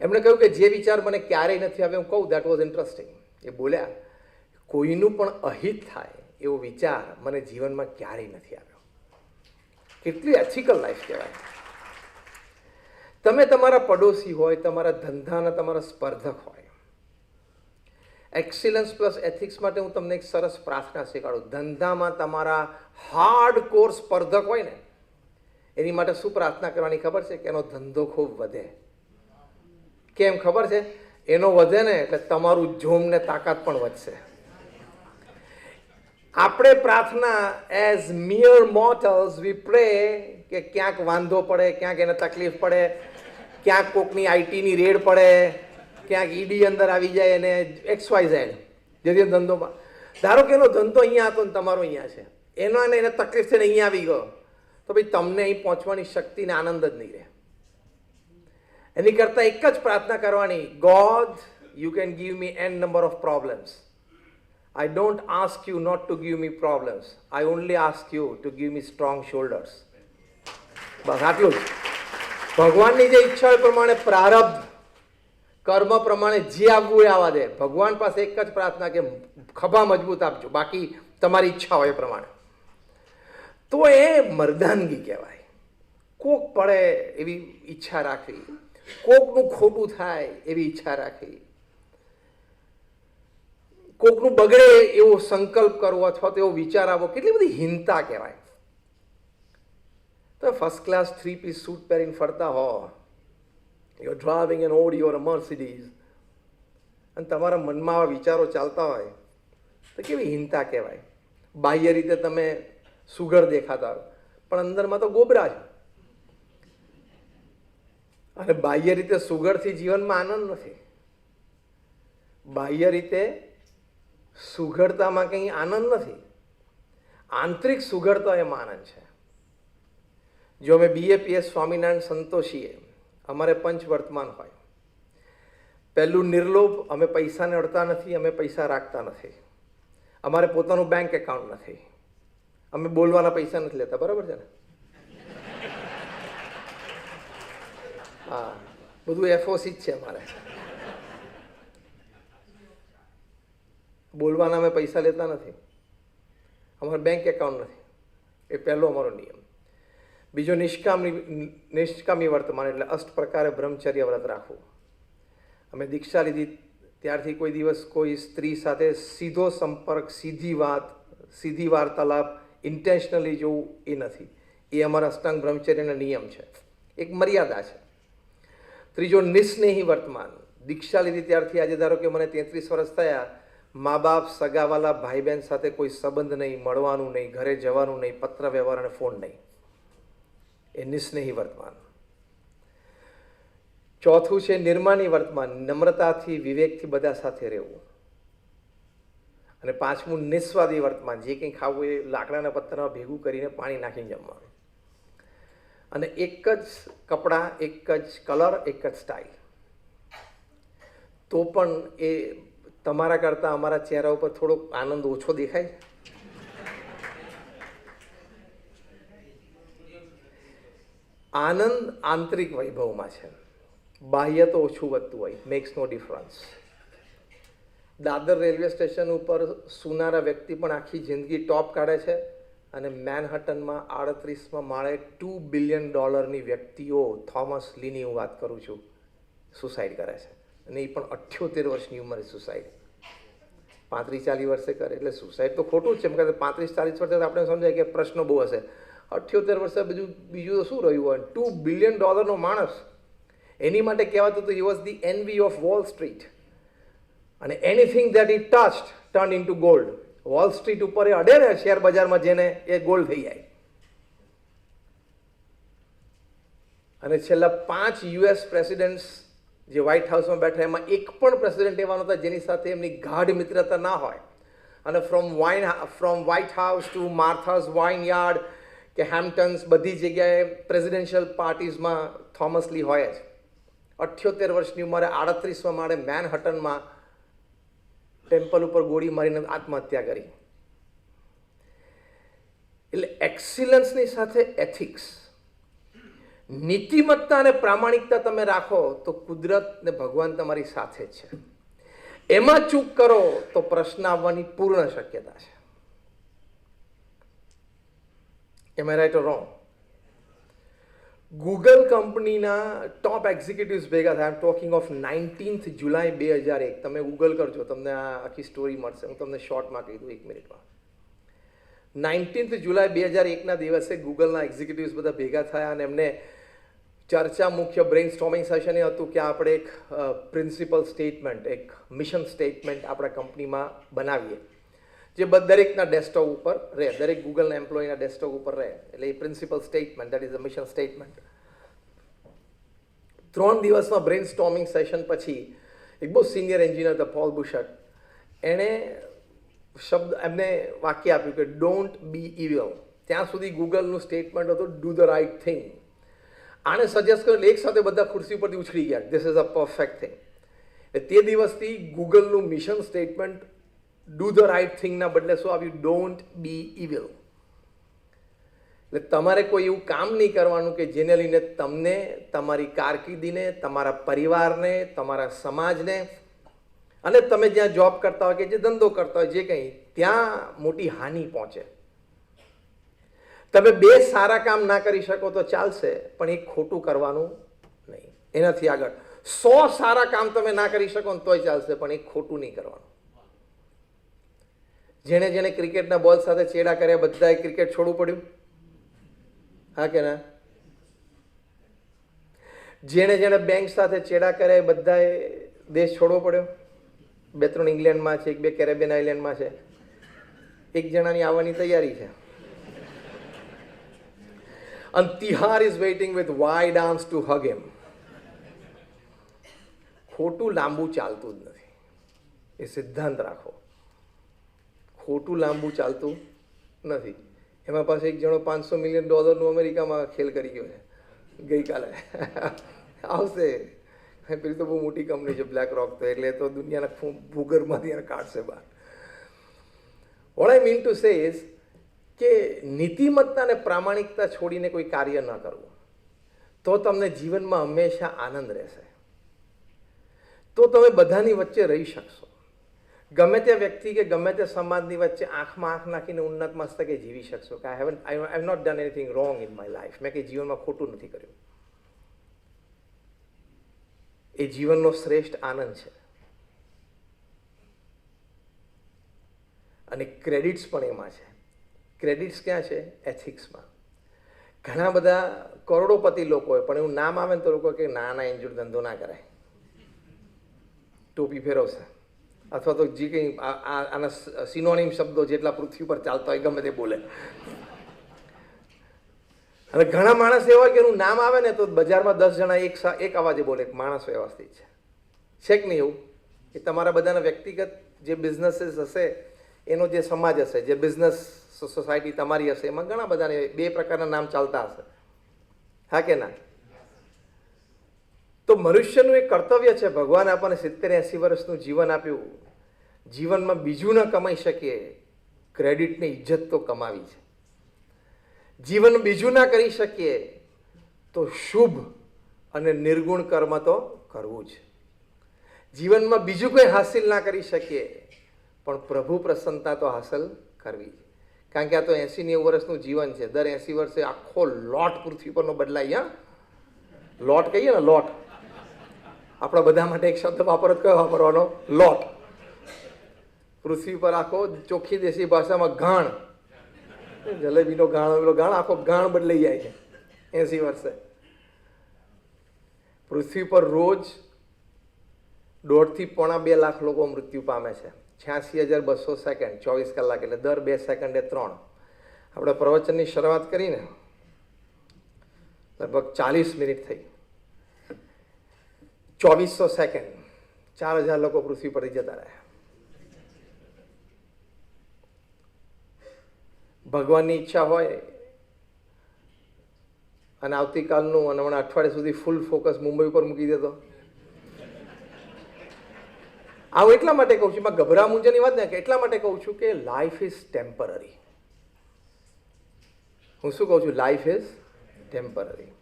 S2: એમણે કહ્યું કે જે વિચાર મને ક્યારેય નથી આવ્યો. હું કહું દેટ વોઝ ઇન્ટરેસ્ટિંગ. એ બોલ્યા કોઈનું પણ અહિત થાય એવો વિચાર મને જીવનમાં ક્યારેય નથી આવ્યો. કેટલી એથિકલ લાઈફ કહેવાય. તમે તમારા પડોશી હોય, તમારા ધંધાના તમારા સ્પર્ધક હોય, એક્સિલન્સ પ્લસ એથિક્સ માટે હું તમને એક સરસ પ્રાર્થના શીખવાડું. ધંધામાં તમારા હાર્ડ કોર સ્પર્ધક હોય ને એની માટે શું પ્રાર્થના કરવાની ખબર છે? કે એનો ધંધો ખૂબ વધે. કેમ ખબર છે? એનો વધે ને એટલે તમારું જોમ ને તાકાત પણ વધશે. આપણે પ્રાર્થના એઝ મિયર મોર્ટલ્સ વી પ્રે કે ક્યાંક વાંધો પડે, ક્યાંક એને તકલીફ પડે, ક્યાંક કોકની આઈટીની રેડ પડે, ક્યાંક ઈડી અંદર આવી જાય અને XYZ જેથી ધંધોમાં, ધારો કે એનો ધંધો અહીંયા હતો ને તમારો અહીંયા છે, એનો એને તકલીફ છે ને અહીંયા આવી ગયો, તો ભાઈ તમને અહીં પહોંચવાની શક્તિ ને આનંદ જ નહીં રહે. એની કરતાં એક જ પ્રાર્થના કરવાની, God you can give me n number of problems. I don't ask you not to give me problems. I only ask you to give me strong shoulders. બસ આટલું જ. ભગવાનની જે ઈચ્છા એ પ્રમાણે પ્રારબ્ધ કર્મ પ્રમાણે જે આવવું એ આવવા દે. ભગવાન પાસે એક જ પ્રાર્થના કે ખભા મજબૂત આપજો, બાકી તમારી ઈચ્છા હોય એ પ્રમાણે. તો એ મર્દાનગી કહેવાય. કોક પડે એવી ઈચ્છા રાખવી, કોકનું ખોટું થાય એવી ઈચ્છા રાખવી, કોકનું બગડે એવો સંકલ્પ કરવો અથવા તો એવો વિચાર આવવો, કેટલી બધી હીનતા કહેવાય. તો ફર્સ્ટ ક્લાસ 3-piece સૂટ પહેરીને ફરતા હો, you are driving an Audi or a Mercedes, અને તમારા મનમાં આવા વિચારો ચાલતા હોય તો કેવી હીનતા કહેવાય. બાહ્ય રીતે તમે સુઘડ દેખાતા હોય પણ અંદરમાં તો ગોબરા છે. અને બાહ્ય રીતે સુઘડથી જીવનમાં આનંદ નથી. બાહ્ય રીતે સુઘડતામાં કંઈ આનંદ નથી. આંતરિક સુઘડતા એમાં આનંદ છે. જો અમે BAPS સ્વામિનારાયણ સંતોષીએ, અમારે પંચવર્તમાન હોય. પહેલું નિર્લોભ, અમે પૈસાને અડતા નથી, અમે પૈસા રાખતા નથી, અમારે પોતાનું બેંક એકાઉન્ટ નથી, અમે બોલવાના પૈસા નથી લેતા, બરાબર છે ને? હા, બધું FOC જ છે અમારે. બોલવાના અમે પૈસા લેતા નથી, અમારે બેંક એકાઉન્ટ નથી. એ પહેલો અમારો નિયમ. બીજો નિષ્કામી વર્તમાન, એટલે અષ્ટ પ્રકારે બ્રહ્મચર્ય વ્રત રાખવું. અમે દીક્ષા લીધી ત્યારથી કોઈ દિવસ કોઈ સ્ત્રી સાથે સીધો સંપર્ક, સીધી વાત, સીધી વાર્તાલાપ ઇન્ટેન્શનલી જોવું એ નથી. એ અમારા અષ્ટાંગ બ્રહ્મચર્યનો નિયમ છે, એક મર્યાદા છે. ત્રીજો, નિસ્નેહી વર્તમાન. દીક્ષા લીધી ત્યારથી આજે ધારો કે મને 33 વર્ષ થયા, મા બાપ, સગાવાલા, ભાઈ બહેન સાથે કોઈ સંબંધ નહીં, મળવાનું નહીં, ઘરે જવાનું નહીં, પત્ર વ્યવહાર અને ફોન નહીં. એ નિસ્નેહી વર્તમાન. ચોથું છે નિર્માની વર્તમાન. નમ્રતાથી, વિવેકથી બધા સાથે રહેવું. અને પાંચમું નિસ્વાદી વર્તમાન. જે કંઈ ખાવું એ લાકડાના પથ્થરમાં ભેગું કરીને પાણી નાખીને જમવાનું. અને એક જ કપડાં, એક જ કલર, એક જ સ્ટાઇલ. તો પણ એ તમારા કરતાં અમારા ચહેરા ઉપર થોડોક આનંદ ઓછો દેખાય. આનંદ આંતરિક વૈભવમાં છે, બાહ્ય તો ઓછું વધતું હોય. મેક્સ નો ડિફરન્સ. દાદર રેલવે સ્ટેશન ઉપર સુનારા વ્યક્તિ પણ આખી જિંદગી ટોપ કાઢે છે, અને મેનહટનમાં 38માં માળે $2 બિલિયન વ્યક્તિઓ, થોમસ લીની હું વાત કરું છું, સુસાઇડ કરે છે. અને એ પણ 78 વર્ષની ઉંમરે સુસાઇડ. 35-40 વર્ષે કરે એટલે સુસાઇડ તો ખોટું જ છે. કારણ કે 35-40 વર્ષે આપણે સમજાય કે પ્રશ્નો બહુ હશે. 78 વર્ષે બીજું તો શું રહ્યું હોય? $2 બિલિયન માણસ. એની માટે કહેવાતું હતું, he was the envy of Wall Street. અને anything that he touched turn into gold. Wall Street ઉપર એ અડે ને શેર બજારમાં, જેને એ ગોલ્ડ થઈ જાય. અને છેલ્લા 5 US પ્રેસિડેન્ટ્સ જે વ્હાઇટ હાઉસમાં બેઠા, એમાં એક પણ પ્રેસિડેન્ટ એવા નહોતા જેની સાથે એમની ગાઢ મિત્રતા ના હોય. અને from white house two માર્થાસ vineyard કે હેમ્પટન્સ, બધી જગ્યાએ પ્રેસિડેન્શિયલ પાર્ટીઝમાં થોમસ લી હોય જ. 78 વર્ષની ઉંમરે 38માં માળે મેનહટનમાં ટેમ્પલ ઉપર ગોળી મારીને આત્મહત્યા કરી. એટલે એક્સિલન્સની સાથે એથિક્સ, નીતિમત્તા અને પ્રામાણિકતા તમે રાખો તો કુદરત ને ભગવાન તમારી સાથે જ છે. એમાં ચૂક કરો તો પ્રશ્ન આવવાની પૂર્ણ શક્યતા છે. Am I right or wrong? Google કંપનીના ટોપ એક્ઝિક્યુટિવ્સ ભેગા થયા. I am talking of 19th July 2001. તમે ગૂગલ કરજો, તમને આ આખી સ્ટોરી મળશે. હું તમને શોર્ટમાં કહી દઉં, 1 મિનિટમાં. 19th જુલાઈ 2001ના દિવસે ગૂગલના એક્ઝિક્યુટિવ્સ બધા ભેગા થયા અને એમને ચર્ચા, મુખ્ય બ્રેઇન સ્ટોર્મિંગ સેશન એ હતું કે આપણે એક પ્રિન્સિપલ સ્ટેટમેન્ટ, એક મિશન સ્ટેટમેન્ટ આપણા કંપનીમાં બનાવીએ, જે દરેકના ડેસ્કટોપ ઉપર રહે, દરેક ગૂગલના એમ્પ્લોયના ડેસ્કટોપ ઉપર રહે. એટલે એ principle statement, that is a mission statement. 3 દિવસમાં બ્રેઇન સ્ટોર્મિંગ સેશન પછી એક બહુ સિનિયર એન્જિનિયર હતા, પોલ બુશર્ટ, એણે એમને વાક્ય આપ્યું કે ડોન્ટ બી ઇવિલ. ત્યાં સુધી ગૂગલનું સ્ટેટમેન્ટ હતું ડુ ધ રાઇટ થિંગ. આને સજેસ્ટ કર્યું, એક સાથે બધા ખુરશી પરથી ઉછળી ગયા, this is a perfect thing. તે દિવસથી ગૂગલનું mission statement do the right થિંગના બદલે શું આવ્યું? Don't be evil. એટલે તમારે કોઈ એવું કામ નહીં કરવાનું કે જેને લઈને તમને, તમારી કારકિર્દીને, તમારા પરિવારને, તમારા સમાજને, અને તમે જ્યાં જોબ કરતા હોય કે જે ધંધો કરતા હોય, જે કંઈ, ત્યાં મોટી હાનિ પહોંચે. તમે 2 સારા કામ ના કરી શકો તો ચાલશે, પણ એક ખોટું કરવાનું નહીં. એનાથી આગળ 100 સારા કામ તમે ના કરી શકો ને તોય ચાલશે, પણ એક ખોટું નહીં કરવાનું. જેણે જેણે ક્રિકેટના બોલ સાથે ચેડા કર્યા બધાએ ક્રિકેટ છોડવું પડ્યું? હા કે ના? જેણે જેણે બેંક સાથે ચેડા કર્યા બધાએ દેશ છોડવો પડ્યો? 2-3 ઇંગ્લેન્ડમાં છે, 1-2 કેરેબિયન આઇલેન્ડમાં છે, 1 જણાની આવવાની તૈયારી છે. And Tihar is waiting with wide arms to hug him. ખોટું લાંબુ ચાલતું જ નથી. એ સિદ્ધાંત રાખો. ખોટું લાંબુ ચાલતું નથી. એમાં પાસે એક જણો $500 મિલિયન અમેરિકામાં ખેલ કરી ગયો છે ગઈકાલે. આવશે. પેલી તો બહુ મોટી કંપની છે બ્લેક રોક, તો એટલે તો દુનિયાના ભૂગર્ભમાંથી એને કાઢશે બહાર. What I mean to say is કે નીતિમત્તા અને પ્રામાણિકતા છોડીને કોઈ કાર્ય ન કરવું, તો તમને જીવનમાં હંમેશા આનંદ રહેશે. તો તમે બધાની વચ્ચે રહી શકશો. ગમે તે વ્યક્તિ કે ગમે તે સમાજની વચ્ચે આંખમાં આંખ નાખીને ઉન્નત મસ્તકે જીવી શકશો કે I have not done anything wrong in my life. મેં કંઈ જીવનમાં ખોટું નથી કર્યું. એ જીવનનો શ્રેષ્ઠ આનંદ છે. ક્રેડિટ્સ પણ એમાં છે. ક્રેડિટ્સ ક્યાં છે? એથિક્સમાં. ઘણા બધા કરોડોપતિ લોકો હોય પણ એવું નામ આવે ને તો લોકો કે ના ના એની જોડે ધંધો ના કરાય, ટોપી ફેરવશે, અથવા તો જે કંઈ આના સિનોનિમ શબ્દો જેટલા પૃથ્વી પર ચાલતા હોય ગમે તે બોલે. અને ઘણા માણસ એવા હોય કે એનું નામ આવે ને તો બજારમાં 10 જણા એક અવાજે બોલે કે માણસ વ્યવસ્થિત છે કે નહીં? એવું એ તમારા બધાના વ્યક્તિગત જે બિઝનેસીસ હશે, એનો જે સમાજ હશે, જે બિઝનેસ સોસાયટી તમારી હશે, એમાં ઘણા બધાને 2 પ્રકારના નામ ચાલતા હશે, હા કે ના? તો મનુષ્યનું એક કર્તવ્ય છે, ભગવાન આપણને 70-80 વર્ષનું જીવન આપ્યું, જીવનમાં બીજું ન કમાઈ શકીએ, ક્રેડિટની ઇજ્જત તો કમાવી છે. જીવન બીજું ના કરી શકીએ તો શુભ અને નિર્ગુણ કર્મ તો કરવું જ. જીવનમાં બીજું કંઈ હાસિલ ના કરી શકીએ પણ પ્રભુ પ્રસન્નતા તો હાંસલ કરવી. કારણ કે આ તો 80-90 વર્ષનું જીવન છે. દર 80 વર્ષે આખો લોટ પૃથ્વી પરનો બદલાય. લોટ કહીએ ને, લોટ. આપણા બધા માટે એક શબ્દ વાપરો, કયો વાપરવાનો? લોટ. પૃથ્વી પર આખો ચોખ્ખી દેશી ભાષામાં ગાણ, જલેબીનો ગાણ આખો ગાણ બદલાઈ જાય છે 80 વર્ષે. પૃથ્વી પર રોજ 1.5 થી 2.5 લાખ લોકો મૃત્યુ પામે છે. 86,200 સેકન્ડ, 24 કલાક, એટલે દર 2 સેકન્ડે 3. આપણે પ્રવચનની શરૂઆત કરીને લગભગ 40 મિનિટ થઈ. 2400 સેકન્ડ, 4,000 લોકો પૃથ્વી પરથી જતા રહ્યા. ભગવાનની ઈચ્છા હોય અને આવતીકાલનું અને હમણાં અઠવાડિયા સુધી ફૂલ ફોકસ મુંબઈ ઉપર મૂકી દેતો. આવું એટલા માટે કહું છું, એમાં ગભરા મૂંઝાની વાત નહીં, એટલા માટે કહું છું કે લાઈફ ઇઝ ટેમ્પરરી. હું શું કહું છું? Life is temporary.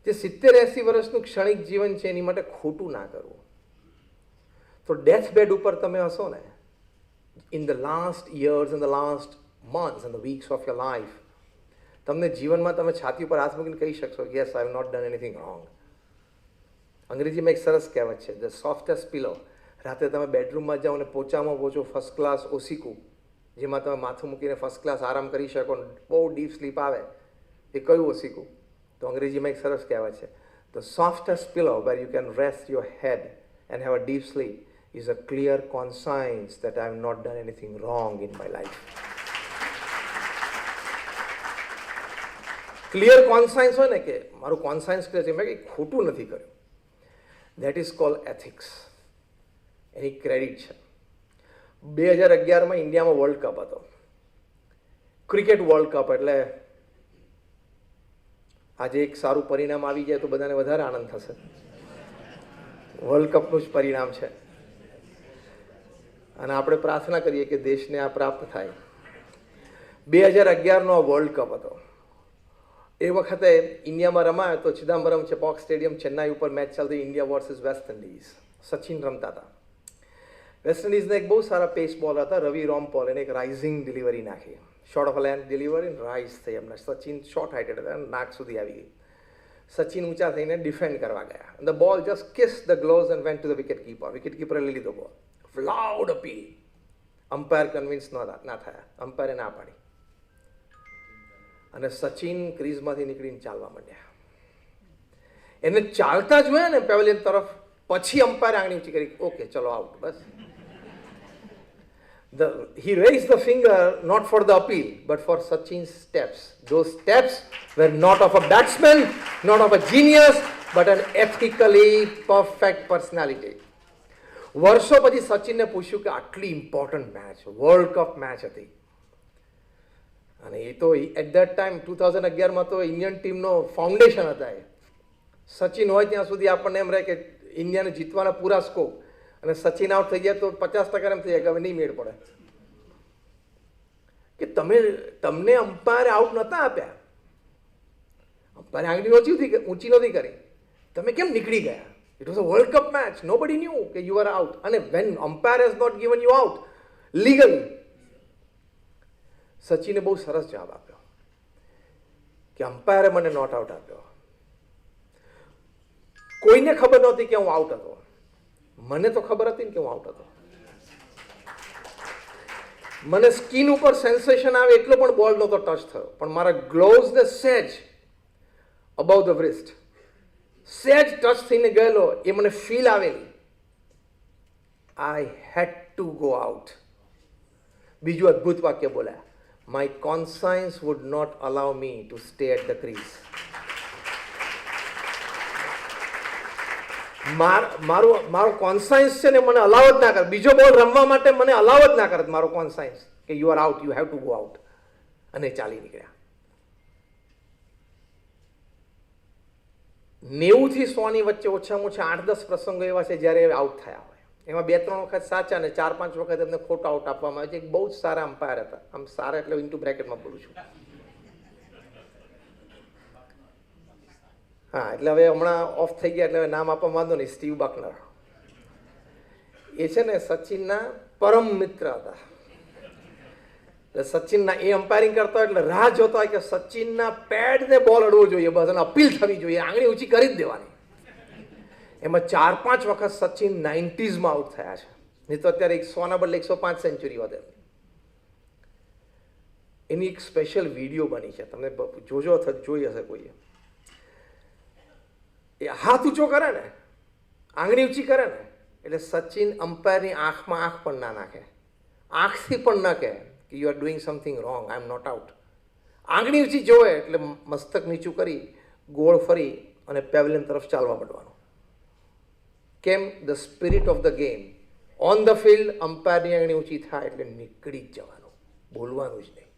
S2: જે 70-80 વર્ષનું ક્ષણિક જીવન છે એની માટે ખોટું ના કરવું. તો ડેથ બેડ ઉપર તમે હશો ને, in the last years and the last months and the weeks of your life, તમને જીવનમાં તમે છાતી ઉપર હાથ મૂકીને કહી શકશો, yes, I have not done anything wrong. અંગ્રેજીમાં એક સરસ કહેવત છે, the softest pillow. રાતે તમે બેડરૂમમાં જાઓ અને પોચામાં પહોંચો ફર્સ્ટ ક્લાસ ઓસીકું, જેમાં તમે માથું મૂકીને ફર્સ્ટ ક્લાસ આરામ કરી શકો, બહુ ડીપ સ્લીપ આવે, એ કયું ઓસીકું? તો અંગ્રેજીમાં એક સરસ કહેવત છે, the softest pillow where you can rest your head and have a deep sleep is a clear conscience that I have not done anything wrong in my life. Clear conscience હોય ને કે મારું કોન્સાયન્સ ક્લિયર છે, મેં કંઈ ખોટું નથી કર્યું, that is called ethics. Any credit છે. 2011માં ઇન્ડિયામાં વર્લ્ડ કપ હતો, ક્રિકેટ વર્લ્ડ કપ. એટલે આજે એક સારું પરિણામ આવી જાય તો બધાને વધારે આનંદ થશે. વર્લ્ડ કપનું જ પરિણામ છે અને આપણે પ્રાર્થના કરીએ કે દેશને આ પ્રાપ્ત થાય. 2011નો આ વર્લ્ડ કપ હતો. એ વખતે ઇન્ડિયામાં રમાયો તો ચિદમ્બરમ ચેપોક સ્ટેડિયમ ચેન્નાઈ ઉપર મેચ ચાલતી, India versus West Indies. Sachin રમતા હતા. વેસ્ટ ઇન્ડિઝના એક બહુ સારા પેસ બોલર હતા, રવિ રામપોલ. એને એક રાઇઝિંગ ડિલિવરી નાખી, short of length delivery, rise થઈ એમને. સચિન શોર્ટ હાઇટેડ હતા, નાક સુધી આવી ગઈ. સચિન ઊંચા થઈને ડિફેન્ડ કરવા ગયા. The ball just kiss the gloves and went to the wicket keeper. Wicket કીપરે લઈ લીધો બોલ. Loud appeal. અમ્પાયર કન્વિન્સ ના થયા, અમ્પાયરે ના પાડી અને સચિન ક્રીઝમાંથી નીકળીને ચાલવા માંડ્યા. એને ચાલતા જોયા ને પેવેલિયન તરફ, પછી અમ્પાયર આંગળી ઊંચી કરી, ઓકે ચલો out. Bus. He raised the finger not for the appeal but for Sachin's steps. Those steps were not of a batsman, not of a genius, but an ethically perfect personality. વર્ષો પછી સચિનને પૂછ્યું કે આટલી important match, world cup match હતી, અને એ તો એટ દેટ ટાઈમ 2011માં તો ઇન્ડિયન ટીમનો ફાઉન્ડેશન હતા. એ સચિન હોય ત્યાં સુધી આપણને એમ રહે કે ઇન્ડિયાને જીતવાના પૂરા સ્કોપ, અને સચિન આઉટ થઈ જાય તો 50% એમ થઈ જાય કે હવે નહીં મેળ પડે. કે તમને અમ્પાયરે આઉટ નહોતા આપ્યા, અમ્પાયરે આંગળી ઊંચી નહોતી કરી, તમે કેમ નીકળી ગયા? It was a world cup match, nobody knew કે યુ આર આઉટ. અને when umpire has not given you out legally, સચિને બહુ સરસ જવાબ આપ્યો કે અમ્પાયરે મને નોટ આઉટ આપ્યો. કોઈને ખબર નહોતી કે હું આઉટ હતો, મને તો ખબર હતી ને કે હું આઉટ હતો. મને સ્કિન ઉપર સેન્સેશન આવે એટલો પણ બોલ નહોતો ટચ થયો, પણ મારા ગ્લોવ્સને સહેજ અબાઉ ધ રિસ્ટ સહેજ ટચ થઈને ગયેલો એ મને ફીલ આવેલી. I had to go out. બીજું અદ્ભુત વાક્ય બોલ્યા, my conscience would not allow me to stay at the crease. મારો કોન્સાયન્સ છે ને મને અલાવ જ ના કરે, બીજો બોલ રમવા માટે મને અલાવ જ ના કરે મારો કોન્સાયન્સ, કે you are out, you have to go out. અને ચાલી નીકળ્યા. 90 થી 100 ની વચ્ચે ઓછામાં ઓછા 8-10 પ્રસંગો એવા છે જ્યારે આઉટ થયા હોય. એમાં 2-3 વખત સાચા અને 4-5 વખત એમને ખોટા આઉટ આપવામાં આવે છે. એક બહુ જ સારા અમ્પાયર હતા, આમ સારા એટલે ઇન્ટુ બ્રેકેટમાં બોલું છું. હા, એટલે હવે હમણાં ઓફ થઈ ગયા એટલે હવે નામ આપવા વાંધો નહીં. સ્ટીવ બકનર એ છે ને સચિનના પરમ મિત્ર હતા. એટલે સચિનના એ અમ્પાયરિંગ કરતા હોય એટલે રાહ જોતા હોય કે સચિનના પેડને બોલ અડવો જોઈએ, બસ અને અપીલ થવી જોઈએ, આંગળી ઊંચી કરી જ દેવાની. એમાં 4-5 વખત સચિન 90s આઉટ થયા છે. નહીં તો અત્યારે 100ના બદલે 105 સેન્ચુરી વધે. એની એક સ્પેશિયલ વિડીયો બની છે, તમે જોજો અથવા જોઈ હશે કોઈએ. એ હાથ ઊંચો કરે ને, આંગળી ઊંચી કરે ને, એટલે સચિન અમ્પાયરની આંખમાં આંખ પણ ના નાખે, આંખથી પણ ના કહે કે you are doing something wrong, I am not out. આંગળી ઊંચી જોવે એટલે મસ્તક નીચું કરી ગોળ ફરી અને પેવેલિયન તરફ ચાલવા માંડવાનું. કેમ? The spirit of the game. On the field અમ્પાયરની આંગળી ઊંચી થાય એટલે નીકળી જ જવાનું, બોલવાનું જ નહીં.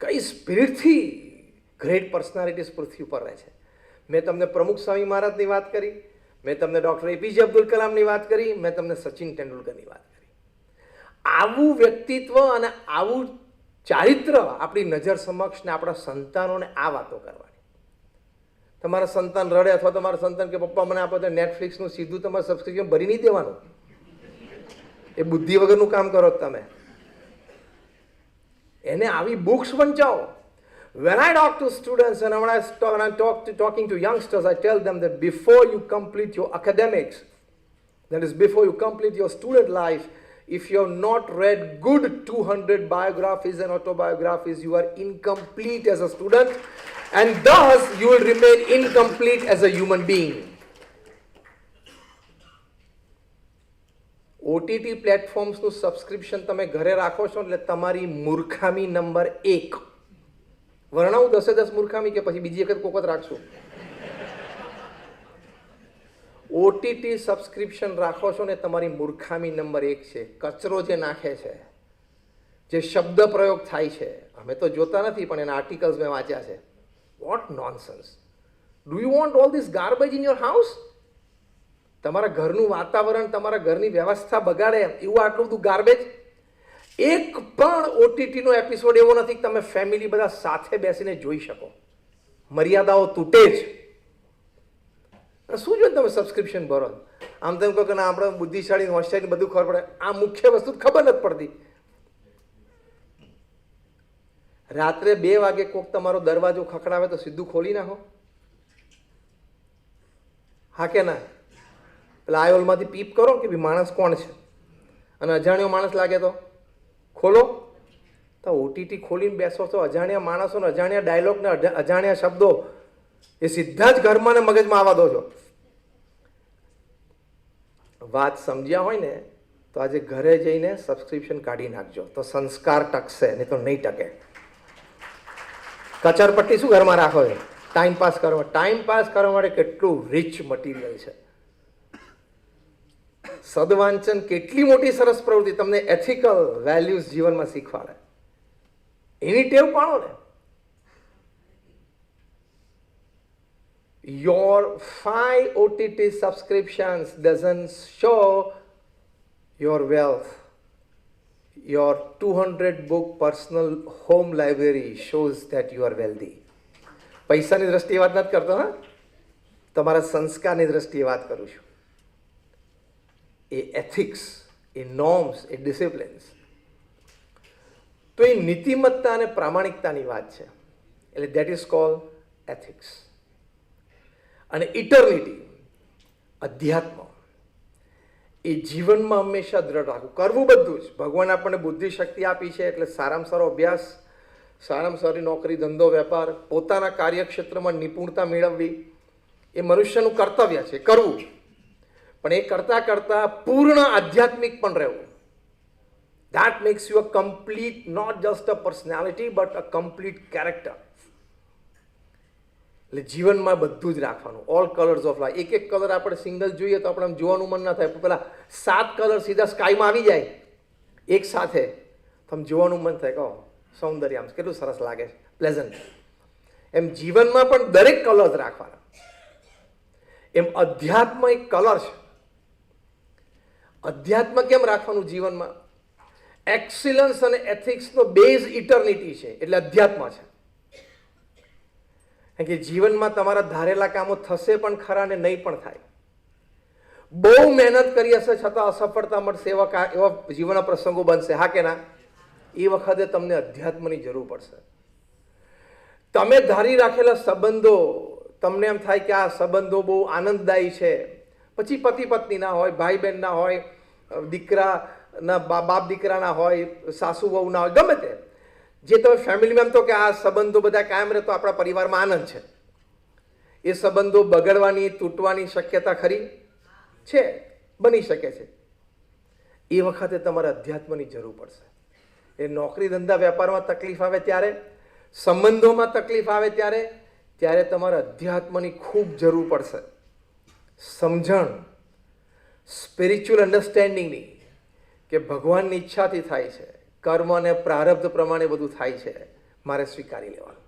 S2: કઈ સ્પિરિટથી ગ્રેટ પર્સનાલિટીઝ પૃથ્વી પર રહે છે. મેં તમને પ્રમુખ સ્વામી મહારાજની વાત કરી, મેં તમને ડૉક્ટર એપીજે અબ્દુલ કલામની વાત કરી, મેં તમને સચિન તેંડુલકરની વાત કરી. આવું વ્યક્તિત્વ અને આવું ચારિત્ર આપણી નજર સમક્ષ ને આપણા સંતાનોને આ વાતો કરવાની. તમારા સંતાન રડે અથવા તમારા સંતાન કે પપ્પા મને આપો તો નેટફ્લિક્સનું સીધું તમારે સબસ્ક્રિપ્શન ભરી નહીં દેવાનું. એ બુદ્ધિ વગરનું કામ કરો તમે. એને આવી books વંચાવો. When I talk to students and when I'm talking to youngsters, I tell them that before you complete your academics, that is before you complete your student life, if you have not read good 200 biographies and autobiographies, you are incomplete as a student and thus you will remain incomplete as a human being. OTT પ્લેટફોર્મ્સનું સબસ્ક્રિપ્શન તમે ઘરે રાખો છો એટલે તમારી મૂર્ખામી નંબર 1. વર્ણવું 10-10 મૂર્ખામી કે પછી બીજી વખત કોકત રાખશું. ઓટીટી સબસ્ક્રિપ્શન રાખો છો ને તમારી મૂર્ખામી નંબર 1 છે. કચરો જે નાખે છે, જે શબ્દ પ્રયોગ થાય છે, અમે તો જોતા નથી પણ એના આર્ટિકલ્સ મેં વાંચ્યા છે. What nonsense. Do you want all this garbage in your house? તમારા ઘરનું વાતાવરણ, તમારા ઘરની વ્યવસ્થા બગાડે એવું આટલું બધું ગાર્બેજ. એક પણ ઓટીટીનો એપિસોડ એવો નથી કે તમે ફેમિલી બધા સાથે બેસીને જોઈ શકો. મર્યાદાઓ તૂટે જ. શું જોઈએ તમે સબસ્ક્રિપ્શન ભરો? આમ તેમ કહો કે ના આપણે બુદ્ધિશાળી હોશિયારી બધું ખબર પડે. આ મુખ્ય વસ્તુ ખબર નથી પડતી. રાત્રે 2 વાગે કોક તમારો દરવાજો ખખડાવે તો સીધું ખોલી નાખો. હા કે ના? પેલા આયોલમાંથી પીપ કરો કે ભાઈ માણસ કોણ છે, અને અજાણ્યો માણસ લાગે તો ખોલો. તો ઓટીટી ખોલીને બેસો તો અજાણ્યા માણસોને અજાણ્યા ડાયલોગને અજાણ્યા શબ્દો એ સીધા જ ઘરમાં ને મગજમાં આવવા દો છો. વાત સમજ્યા હોય ને તો આજે ઘરે જઈને સબસ્ક્રિપ્શન કાઢી નાખજો તો સંસ્કાર ટકશે, નહીં તો નહીં ટકે. કચરપટ્ટી શું ઘરમાં રાખો છો? ટાઈમ પાસ કરવા. ટાઈમ પાસ કરવા માટે કેટલું રીચ મટીરિયલ છે. સદવાંચન કેટલી મોટી સરસ પ્રવૃત્તિ, તમને એથિકલ વેલ્યુઝ જીવનમાં શીખવાડે. એની ટેવ પાડો ને. Your 5 OTT subscriptions doesn't show your wealth. Your 200 book personal home library shows that you are wealthy. પૈસાની દ્રષ્ટિએ વાત નથી કરતો, હા, તમારા સંસ્કારની દ્રષ્ટિએ વાત કરું છું. એ એથિક્સ, એ નોર્મ્સ, એ ડિસિપ્લિન્સ. તો એ નીતિમત્તા અને પ્રામાણિકતાની વાત છે. એટલે દેટ ઇઝ કોલ્ડ એથિક્સ. અને ઇટર્નિટી, અધ્યાત્મ, એ જીવનમાં હંમેશા દ્રઢ રાખવું, કરવું બધું જ. ભગવાન આપણને બુદ્ધિ શક્તિ આપી છે એટલે સારામાં સારો અભ્યાસ, સારામાં સારી નોકરી, ધંધો, વેપાર, પોતાના કાર્યક્ષેત્રમાં નિપુણતા મેળવવી એ મનુષ્યનું કર્તવ્ય છે, કરવું. પણ એ કરતાં કરતાં પૂર્ણ આધ્યાત્મિક પણ રહેવું. That makes you a complete, not just a personality, but a complete character. એટલે જીવનમાં બધું જ રાખવાનું, ઓલ કલર્સ ઓફ લાઈફ. એક એક કલર આપણે સિંગલ જોઈએ તો આપણે જોવાનું મન ના થાય, પણ પેલા 7 કલર સીધા સ્કાયમાં આવી જાય એક સાથે તો આમ જોવાનું મન થાય કે સૌંદર્ય આમ કેટલું સરસ લાગે છે, પ્લેઝન્ટ. એમ જીવનમાં પણ દરેક કલર્સ રાખવાના. એમ અધ્યાત્મ એક કલર છે. અધ્યાત્મ કેમ રાખવાનું જીવનમાં? એક્સિલન્સ અને એથિક્સનો બેઝ ઇટર્નિટી છે, એટલે અધ્યાત્મ છે. કારણ કે જીવનમાં તમારા ધારેલા કામો થશે પણ ખરા ને નહીં પણ થાય. બહુ મહેનત કરી હશે છતાં અસફળતા મળશે, એવા જીવનના પ્રસંગો બનશે, હા કે ના? એ વખતે તમને અધ્યાત્મની જરૂર પડશે. તમે ધારી રાખેલા સંબંધો, તમને એમ થાય કે આ સંબંધો બહુ આનંદદાયી છે, પછી પતિ પત્ની ના હોય, ભાઈ બહેન ના હોય, દીકરાના બાપ દીકરાના હોય, સાસુ વહુ ના હોય, ગમે તે જે તમે ફેમિલીમાં એમ તો કે આ સંબંધો બધા કાયમ રહે તો આપણા પરિવારમાં આનંદ છે. એ સંબંધો બગડવાની, તૂટવાની શક્યતા ખરી છે, બની શકે છે. એ વખતે તમારે અધ્યાત્મની જરૂર પડશે. એ નોકરી ધંધા વેપારમાં તકલીફ આવે ત્યારે, સંબંધોમાં તકલીફ આવે ત્યારે તમારે અધ્યાત્મની ખૂબ જરૂર પડશે. સમજણ, સ્પિરિચ્યુઅલ અન્ડરસ્ટેન્ડિંગની, કે ભગવાનની ઈચ્છાથી થાય છે, કર્મ અને પ્રારબ્ધ પ્રમાણે બધું થાય છે, મારે સ્વીકારી લેવાનું.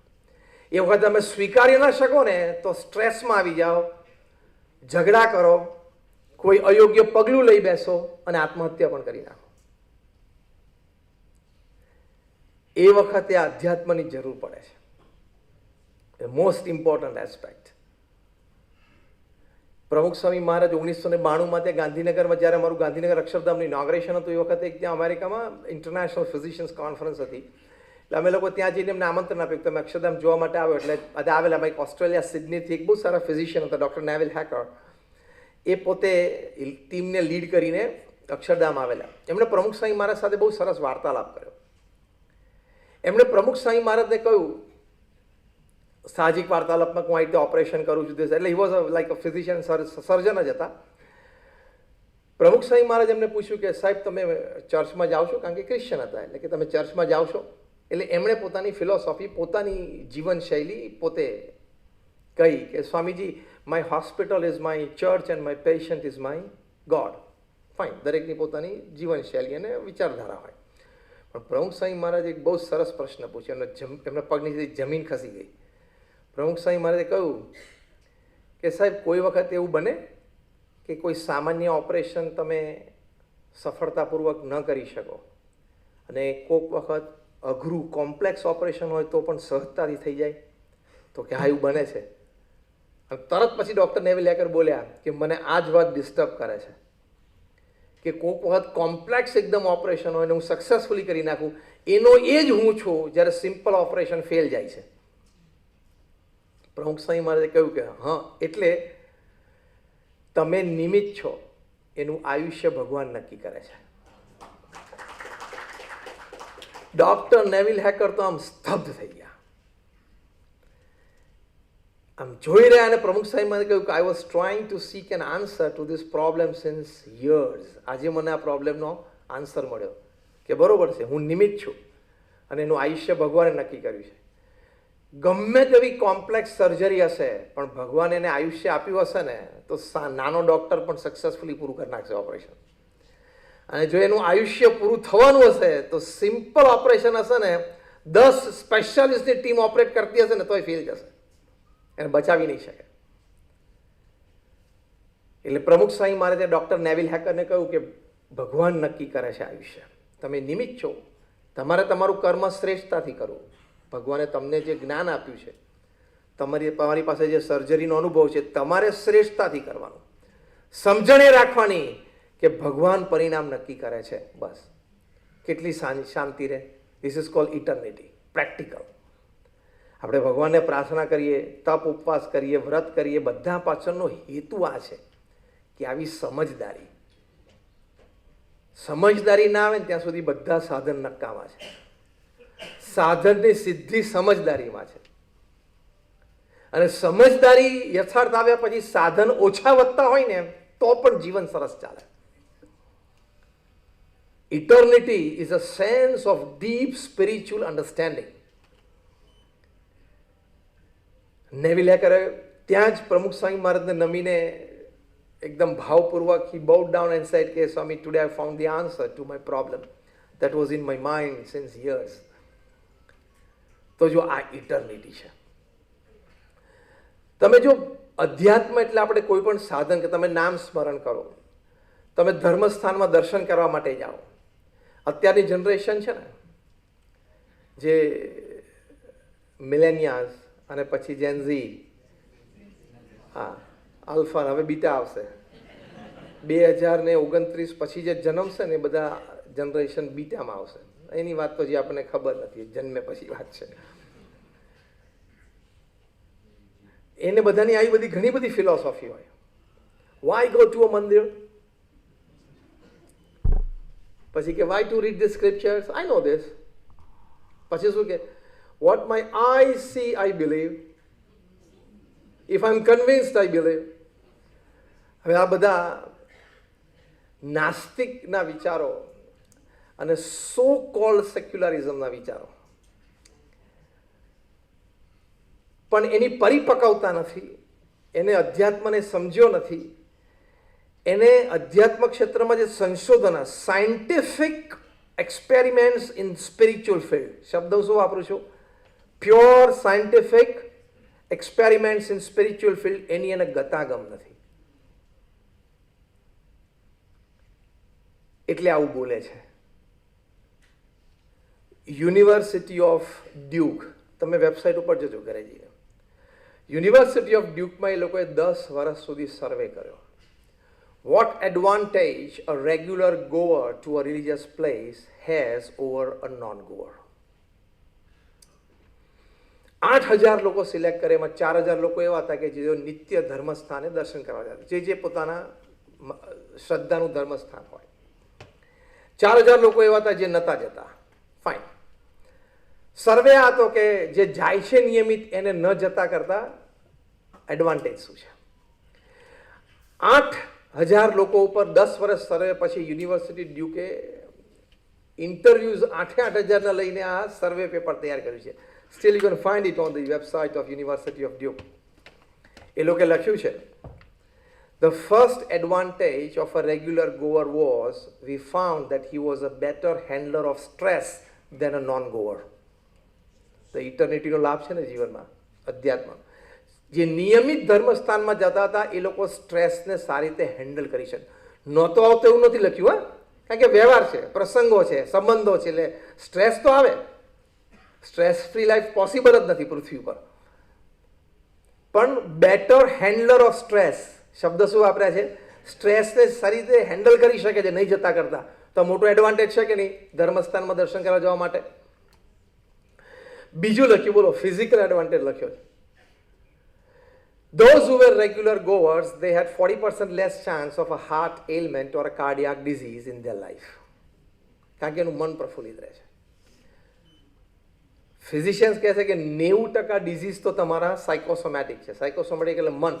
S2: એ વખતે તમે સ્વીકારી ના શકો ને તો સ્ટ્રેસમાં આવી જાઓ, ઝઘડા કરો, કોઈ અયોગ્ય પગલું લઈ બેસો અને આત્મહત્યા પણ કરી નાખો. એ વખતે આધ્યાત્મની જરૂર પડે છે. Most important aspect. પ્રમુખ સ્વામી મહારાજ 1992માં ત્યાં ગાંધીનગરમાં, જ્યારે અમારું ગાંધીનગર અક્ષરધામનું ઇનોગ્રેશન હતું, એ વખતે ત્યાં અમેરિકામાં ઇન્ટરનેશનલ ફિઝિશિયન્સ કોન્ફરન્સ હતી. એટલે અમે લોકો ત્યાં જઈને એમને આમંત્રણ આપ્યું કે તમે અક્ષરધામ જોવા માટે આવ્યો. એટલે બધા આવેલા. અમે ઓસ્ટ્રેલિયા સિડનીથી એક બહુ સારા ફિઝિશિયન હતા, ડૉક્ટર નેવિલ હેકર. એ પોતે ટીમને લીડ કરીને અક્ષરધામ આવેલા. એમણે પ્રમુખ સ્વામી મહારાજ સાથે બહુ સરસ વાર્તાલાપ કર્યો. એમણે પ્રમુખ સ્વામી મહારાજને કહ્યું, સાહજિક વાર્તાલાપમાં હું આ રીતે ઓપરેશન કરું છું, એટલે he was like a physician, surgeon જ હતા. પ્રમુખ સ્વામી મહારાજ એમને પૂછ્યું કે સાહેબ તમે ચર્ચમાં જાઓ છો? કારણ કે ક્રિશ્ચન હતા, એટલે કે તમે ચર્ચમાં જાઓ છો? એટલે એમણે પોતાની ફિલોસોફી, પોતાની જીવનશૈલી પોતે કહી કે Swamiji, my hospital is my church and my patient is my God. Fine, દરેકની પોતાની જીવનશૈલી અને વિચારધારા હોય. પણ પ્રમુખ સ્વામી મહારાજે એક બહુ સરસ પ્રશ્ન પૂછ્યો. એમના પગની જમીન ખસી ગઈ. પ્રમુખ સ્વામી મહારાજે કહ્યું કે સાહેબ, કોઈ વખત એવું બને કે કોઈ સામાન્ય ઓપરેશન તમે સફળતાપૂર્વક ન કરી શકો અને કોઈક વખત અઘરું કોમ્પ્લેક્સ ઓપરેશન હોય તો પણ સહજતાથી થઈ જાય? તો કે હા, એવું બને છે. અને તરત પછી ડૉક્ટર નેવિલ હેકર બોલ્યા કે મને આ જ વાત ડિસ્ટર્બ કરે છે કે કોઈક વખત કોમ્પ્લેક્સ એકદમ ઓપરેશન હોય ને હું સક્સેસફુલી કરી નાખું, એનો એ જ હું છું જ્યારે સિમ્પલ ઓપરેશન ફેલ જાય છે. પ્રમુખ સ્વામી મહારાજે કહ્યું કે હા, એટલે તમે નિમિત્ત છો, એનું આયુષ્ય ભગવાન નક્કી કરે છે. ડોક્ટર નેવિલ હેકર તો આમ સ્તબ્ધ થઈ ગયા, આમ જોઈ રહ્યા. અને પ્રમુખ સ્વામી મહારાજે કહ્યું કે I was trying to seek an answer to this problem since years. આજે મને આ પ્રોબ્લેમનો આન્સર મળ્યો કે બરોબર છે, હું નિમિત્ત છું અને એનું આયુષ્ય ભગવાને નક્કી કર્યું છે. ગમે તેવી કોમ્પ્લેક્સ સર્જરી હશે પણ ભગવાન એને આયુષ્ય આપ્યું હશે ને તો નાનો ડૉક્ટર પણ સક્સેસફુલી પૂરું કરી નાખશે ઓપરેશન. અને જો એનું આયુષ્ય પૂરું થવાનું હશે તો સિમ્પલ ઓપરેશન હશે ને 10 સ્પેશિયાલિસ્ટની ટીમ ઓપરેટ કરતી હશે ને તોય ફેલ જશે, એને બચાવી નહીં શકે. એટલે પ્રમુખ સ્વામી મહારાજે ડૉક્ટર નેવિલ હેકરને કહ્યું કે ભગવાન નક્કી કરે છે આયુષ્ય, તમે નિમિત્ત છો, તમારે તમારું કર્મ શ્રેષ્ઠતાથી કરવું. ભગવાને તમને જે જ્ઞાન આપ્યું છે, તમારી પાસે જે સર્જરીનો અનુભવ છે, તમારે શ્રેષ્ઠતાથી કરવાનું. સમજણ એ રાખવાની કે ભગવાન પરિણામ નક્કી કરે છે, બસ. કેટલી શાંતિ રહે. This is cold eternity, practical. આપણે ભગવાનને પ્રાર્થના કરીએ, તપ ઉપવાસ કરીએ, વ્રત કરીએ, બધા પાછળનો હેતુ આ છે કે આવી સમજદારી, સમજદારી ના આવે ને ત્યાં સુધી બધા સાધન નકામા છે. સાધનની સિદ્ધિ સમજદારીમાં છે. અને સમજદારી યથાર્થ આવ્યા પછી સાધન ઓછા વધતા હોય ને તો પણ જીવન સરસ ચાલે. Eternity is a sense of deep spiritual understanding. Neville હેકરે ત્યાં જ પ્રમુખ સ્વામી મહારાજને નમીને એકદમ ભાવપૂર્વક he bowed down and said કે સ્વામી, today I found the answer to my problem that was in my mind since years. તો જો આ ઇટર્નિટી છે. તમે જો અધ્યાત્મ એટલે આપણે કોઈ પણ સાધન કે તમે નામ સ્મરણ કરો, તમે ધર્મસ્થાનમાં દર્શન કરવા માટે જાઓ. અત્યારની જનરેશન છે ને જે મિલેનિયાસ અને પછી જેનઝી, હા આલ્ફા, હવે બીટા આવશે, 2029 પછી જે જન્મશે ને એ બધા જનરેશન બીટામાં આવશે. એની વાત તો જે આપણને ખબર નથી, જન્મે પછી વાત છે. એને બધાની આવી બધી ઘણી બધી ફિલોસોફી હોય. Y go to a mandir, પછી કે why to read the scriptures, I know this. પછી શું કે what my eye see I believe, if I am convinced I believe. હવે આ બધા નાસ્તિકના વિચારો અને સો કોલ્ડ સેક્યુલરિઝમના વિચારો, પણ એની પરિપક્વતા નથી, એને અધ્યાત્મને સમજ્યો નથી. એને અધ્યાત્મ ક્ષેત્રમાં જે સંશોધન, scientific experiments in spiritual field, શબ્દો શું વાપરું છું, pure scientific experiments in spiritual field, એની એને ગતાગમ નથી. એટલે આવું બોલે છે. યુનિવર્સિટી ઓફ ડ્યુક, તમે વેબસાઇટ ઉપર જજો ઘરે જઈને. યુનિવર્સિટી ઓફ ડ્યુકમાં એ લોકોએ 10 વર્ષ સુધી સર્વે કર્યો. What advantage a regular goer to a religious place has over a non goer. 8,000 લોકો સિલેક્ટ કરે, એમાં 4,000 લોકો એવા હતા કે જે નિત્ય ધર્મસ્થાને દર્શન કરવા જતા, જે પોતાના શ્રદ્ધાનું ધર્મસ્થાન હોય. 4,000 લોકો એવા હતા જે નતા જતા. ફાઇન. સર્વે આ હતો કે જે જાય છે નિયમિત એને ન જતા કરતા એડવાન્ટેજ શું છે. 8,000 લોકો ઉપર 10 વર્ષ સર્વે પછી યુનિવર્સિટી ડ્યુકે ઇન્ટરવ્યુઝ 8,000 લઈને આ સર્વે પેપર તૈયાર કર્યું છે. Still you can find it on the website of university of Duke. એ લોકોએ લખ્યું છે, the first advantage of a regular goer was we found that he was a better handler of stress than a non-goer. તો ઇટર્નિટીનો લાભ છે ને જીવનમાં, અધ્યાત્મ. જે નિયમિત ધર્મસ્થાનમાં જતા હતા એ લોકો સ્ટ્રેસને સારી રીતે હેન્ડલ કરી શકે. નહોતો આવતો એવું નથી લખ્યું, હા, કારણ કે વ્યવહાર છે, પ્રસંગો છે, સંબંધો છે, એટલે સ્ટ્રેસ તો આવે. સ્ટ્રેસ ફ્રી લાઈફ પોસિબલ જ નથી પૃથ્વી પર. પણ બેટર હેન્ડલર ઓફ સ્ટ્રેસ શબ્દ શું વાપર્યા છે, સ્ટ્રેસને સારી રીતે હેન્ડલ કરી શકે છે નહીં જતા કરતા. તો મોટો એડવાન્ટેજ છે કે નહીં ધર્મસ્થાનમાં દર્શન કરવા જવા માટે. બીજું લખ્યું, બોલો, ફિઝિકલ એડવાન્ટેજ લખ્યો છે. Those who were regular goers, they had 40% less chance of a heart ailment or a cardiac disease in their life. કારણ કે એનું મન પ્રફુલ્લિત રહે છે. ફિઝિશિયન્સ કહે છે કે 90% ડિઝીઝ તો તમારા સાયકોસોમેટિક છે. સાયકોસોમેટિક એટલે મન.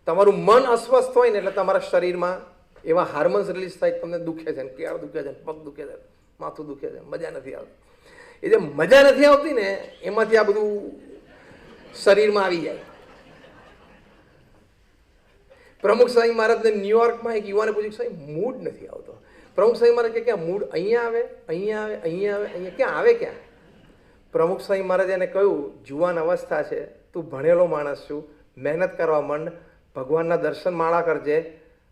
S2: તમારું મન અસ્વસ્થ હોય ને એટલે તમારા શરીરમાં એવા હાર્મોન્સ રિલીઝ થાય, તમને દુખે છે, કેળ દુખે છે, પગ દુખે છે, માથું દુખે છે, મજા નથી આવતી. એ જે મજા નથી આવતી ને એમાંથી આ બધું શરીરમાં આવી જાય. પ્રમુખ સ્વામી મહારાજને ન્યુયોર્કમાં એક યુવાને પૂછ્યું, સાહેબ મૂડ નથી આવતો. પ્રમુખ સ્વામી મહારાજ કે ક્યાં મૂડ અહીંયા આવે, અહીંયા આવે, અહીંયા આવે, અહીંયા ક્યાં આવે, ક્યાં? પ્રમુખ સ્વામી મહારાજે એને કહ્યું, જુવાન અવસ્થા છે, તું ભણેલો માણસ છું, મહેનત કરવા માંડ, ભગવાનના દર્શન માળા કરજે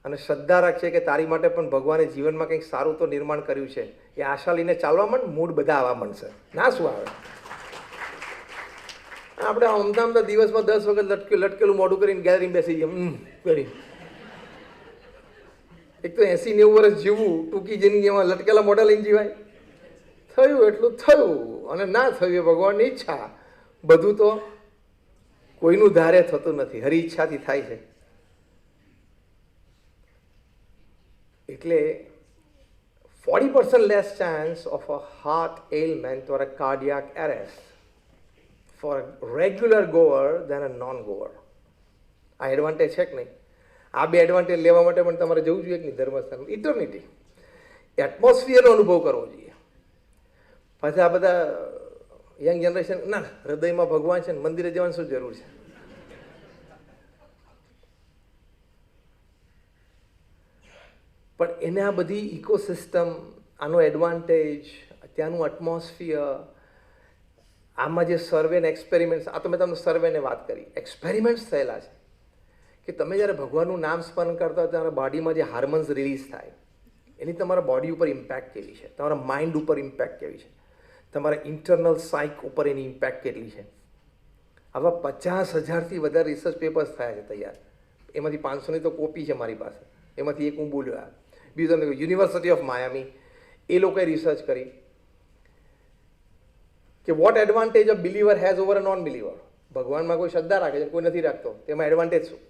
S2: અને શ્રદ્ધા રાખજે કે તારી માટે પણ ભગવાને જીવનમાં કંઈક સારું તો નિર્માણ કર્યું છે. એ આશા લઈને ચાલવા માંડ, મૂડ બધા આવવા માંડશે. ના શું આવે? આપણે અમદાવાદ તો દિવસમાં 10 વખત લટકેલું મોઢું કરીને ગેલેરી બેસી જઈએ કરી. એક તો 80-90 વર્ષ જીવવું, ટૂંકી જિંદગીમાં લટકેલા મોઢા લઈને જીવાય? થયું એટલું થયું, અને ના થયું એ ભગવાનની ઈચ્છા. બધું તો કોઈનું ધારે થતું નથી, હરી ઈચ્છાથી થાય છે. એટલે 40% less chance of a heart ailment or a cardiac arrest for a regular goer than a non-goer. આ એડવાન્ટેજ છે કે નહીં? આ બે એડવાન્ટેજ લેવા માટે પણ તમારે જવું જોઈએ કે નહીં ધર્મસ્થાન? ઇટર્નિટી, એટમોસ્ફિયરનો અનુભવ કરવો જોઈએ. પાછા આ બધા યંગ જનરેશન, ના હૃદયમાં ભગવાન છે ને મંદિરે જવાની શું જરૂર છે? પણ એને આ બધી ઇકોસિસ્ટમ, આનો એડવાન્ટેજ, ત્યાંનું એટમોસ્ફિયર, આમાં જે સર્વે ને એક્સપેરિમેન્ટ્સ, આ તો મેં તમને સર્વેને વાત કરી, એક્સપેરિમેન્ટ્સ થયેલા છે કે તમે જ્યારે ભગવાનનું નામ સ્મરણ કરતા હોય તમારા બોડીમાં જે હાર્મોન્સ રિલીઝ થાય એની તમારા બોડી ઉપર ઇમ્પેક્ટ કેવી છે, તમારા માઇન્ડ ઉપર ઇમ્પેક્ટ કેવી છે, તમારા ઇન્ટરનલ સાઇક ઉપર એની ઇમ્પેક્ટ કેટલી છે. આવા 50,000થી વધારે રિસર્ચ પેપર્સ થયા છે તૈયાર. એમાંથી 500ની તો કોપી છે મારી પાસે, એમાંથી એક હું બોલ્યો. આ બીજું તમને યુનિવર્સિટી ઓફ માયામી, એ લોકોએ રિસર્ચ કરી કે what advantage a believer has over a non believer. ભગવાનમાં કોઈ શ્રદ્ધા રાખે છે, કોઈ નથી રાખતો, તેમાં એડવાન્ટેજ શું?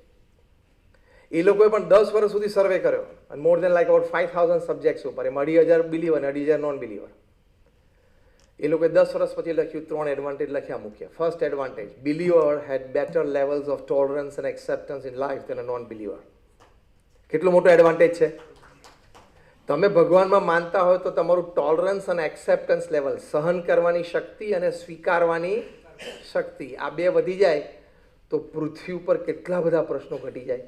S2: એ લોકોએ પણ 10 વર્ષ સુધી સર્વે કર્યો અને મોર દેન લાઈક અબાઉટ 5,000 સબ્જેક્ટ્સ ઉપર, એમાં 2,500 બિલીવર અને 2,500 નોન બિલીવર. એ લોકોએ 10 વર્ષ પછી લખ્યું, 3 એડવાન્ટેજ લખ્યા મુખ્ય. First advantage, believer had better levels of tolerance and acceptance in life than a non believer. કેટલો મોટો એડવાન્ટેજ છે? તમે ભગવાનમાં માનતા હોય તો તમારું ટોલરન્સ અને એક્સેપ્ટન્સ લેવલ, સહન કરવાની શક્તિ અને સ્વીકારવાની શક્તિ, આ બે વધી જાય તો પૃથ્વી ઉપર કેટલા બધા પ્રશ્નો ઘટી જાય.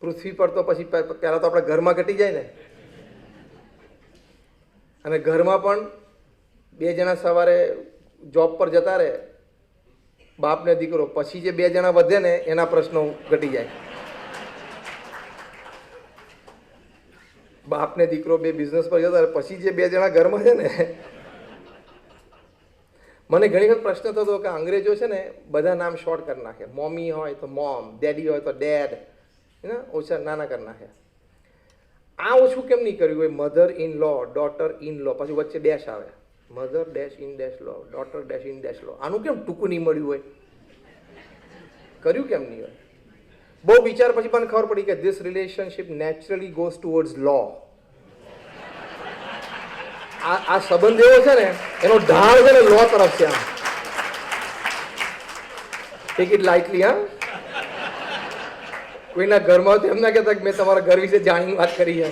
S2: પૃથ્વી પર તો પછી પહેલાં તો આપણા ઘરમાં ઘટી જાય ને, અને ઘરમાં પણ 2 જણા સવારે જોબ પર જતા રહે, બાપ ને દીકરો, પછી જે 2 જણા વધે ને એના પ્રશ્નો ઘટી જાય. બાપ ને દીકરો 2 બિઝનેસ પર જતા રહે, પછી જે 2 જણા ઘરમાં છે ને. મને ઘણી વખત પ્રશ્ન થતો કે અંગ્રેજો છે ને બધા નામ શોર્ટ કરી નાખે. મમ્મી હોય તો મોમ, ડેડી હોય તો ડેડ, ઓછા નાના કરી નાખે. આ ઓછું કેમ નહીં કર્યું હોય? Mother in law, daughter in law, પછી વચ્ચે ડેશ આવે, mother dash in dash law, daughter dash in dash law. આનું કેમ ટૂંકું નહીં મળ્યું હોય? કર્યું કેમ નહીં હોય? બહુ વિચાર પછી મને ખબર પડી કે this relationship naturally goes towards law. આ સંબંધ એવો છે ને, એનો ઢાળ છે ને લો તરફ છે. Take it lightly. હા, કોઈના ઘરમાં તો એમ ના કહેતા કે મેં તમારા ઘર વિશે જાણીને વાત કરી છે.